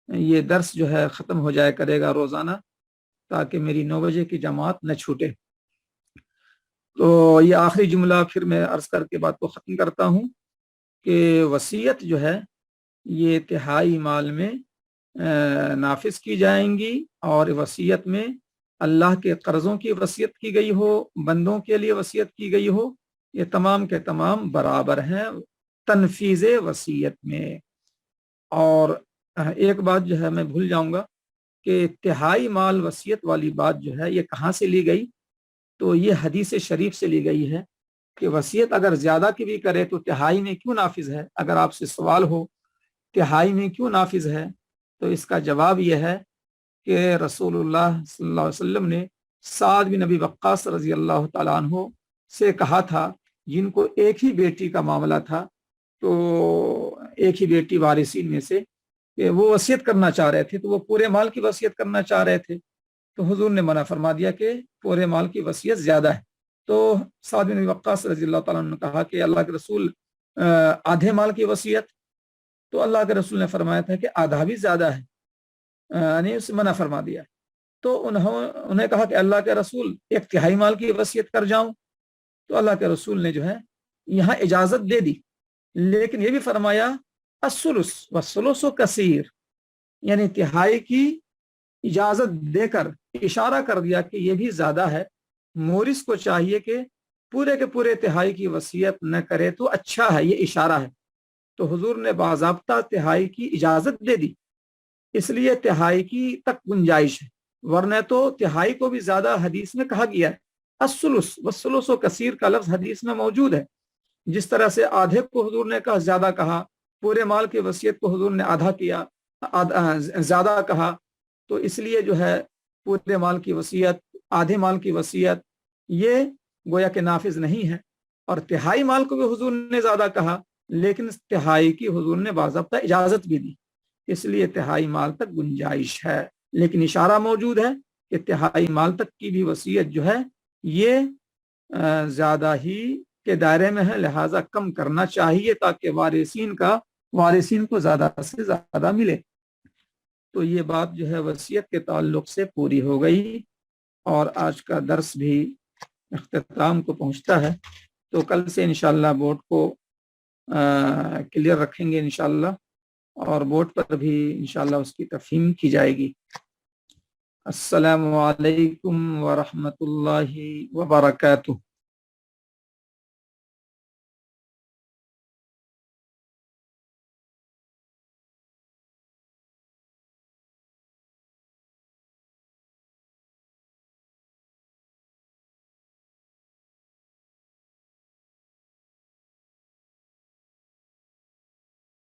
ये दर्स जो है ख़त्म हो जाया करेगा रोज़ाना, ताकि मेरी 9 बजे की जमात न छूटे। तो ये आखिरी जुमला फिर मैं अर्ज़ करके बात को ख़त्म करता हूँ कि वसीयत जो है ये तिहाई माल में नाफिज की जाएंगी, और वसीयत में अल्लाह के कर्ज़ों की वसीयत की गई हो, बंदों के लिए वसीयत की गई हो, ये तमाम के तमाम बराबर हैं तनफीज़ वसीयत में। और एक बात जो है मैं भूल जाऊंगा कि तिहाई माल वसीयत वाली बात जो है ये कहाँ से ली गई, तो ये हदीस शरीफ से ली गई है कि वसीयत अगर ज़्यादा की भी करे तो तिहाई में क्यों नाफिज है। अगर आपसे सवाल हो तिहाई में क्यों नाफिज है, तो इसका जवाब यह है कि रसूलुल्लाह सल्लल्लाहु अलैहि वसल्लम ने साद बिन अबी वक्कास रज़ी अल्लाह तआला अन्हु से कहा था, जिनको एक ही बेटी का मामला था, तो एक ही बेटी वारिसीन में से, कि वो वसीयत करना चाह रहे थे, तो वो पूरे माल की वसीयत करना चाह रहे थे। तो हुजूर ने मना फरमा दिया कि पूरे माल की वसीयत ज़्यादा है। तो साद बिन अबी वक्कास रज़ी अल्लाह तआला अन्हु ने कहा कि अल्लाह के रसूल आधे माल की वसीयत, तो अल्लाह के रसूल ने फरमाया था कि आधा भी ज़्यादा है, नहीं, उससे मना फरमा दिया। तो उन्हें कहा कि अल्लाह के रसूल 1/3 माल की वसीयत कर जाऊं, तो अल्लाह के रसूल ने जो है यहाँ इजाज़त दे दी, लेकिन ये भी फरमाया अस्सुलुस वस्सुलुसु कसीर, यानी तिहाई की इजाज़त देकर इशारा कर दिया कि ये भी ज़्यादा है, मोरिस को चाहिए कि पूरे के पूरे तिहाई की वसीयत न करे तो अच्छा है, ये इशारा है। तो हुजूर ने बाज़ाब्ता तिहाई की इजाज़त दे दी, इसलिए तिहाई की तक गुंजाइश है, वरना तो तिहाई को भी ज़्यादा हदीस में कहा गया है। अस्सुलुस वस्सुलुसु कसीर का लफ्ज़ हदीस में मौजूद है। जिस तरह से आधे को हुजूर ने कहा ज़्यादा कहा, पूरे माल की वसीयत को हुजूर ने आधा किया ज़्यादा कहा, तो इसलिए जो है पूरे माल की वसीयत आधे माल की वसीयत ये गोया के नाफिज नहीं है। और तिहाई माल को भी हुजूर ने ज़्यादा कहा, लेकिन तिहाई की हुजूर ने बाज़ाब्ता इजाज़त भी दी, इसलिए तिहाई माल तक गुंजाइश है। लेकिन इशारा मौजूद है कि तिहाई माल तक की भी वसीयत जो है ये ज़्यादा ही के दायरे में है, लिहाजा कम करना चाहिए ताकि वारिसीन को ज़्यादा से ज़्यादा मिले। तो ये बात जो है वसीयत के ताल्लुक से पूरी हो गई और आज का दर्स भी इख्तिताम को पहुंचता है। तो कल से इंशाअल्लाह बोर्ड को क्लियर रखेंगे इंशाअल्लाह, और बोर्ड पर भी इंशाअल्लाह उसकी तफहीम की जाएगी। अस्सलामु अलैकुम व रहमतुल्लाहि व बरकातुहू।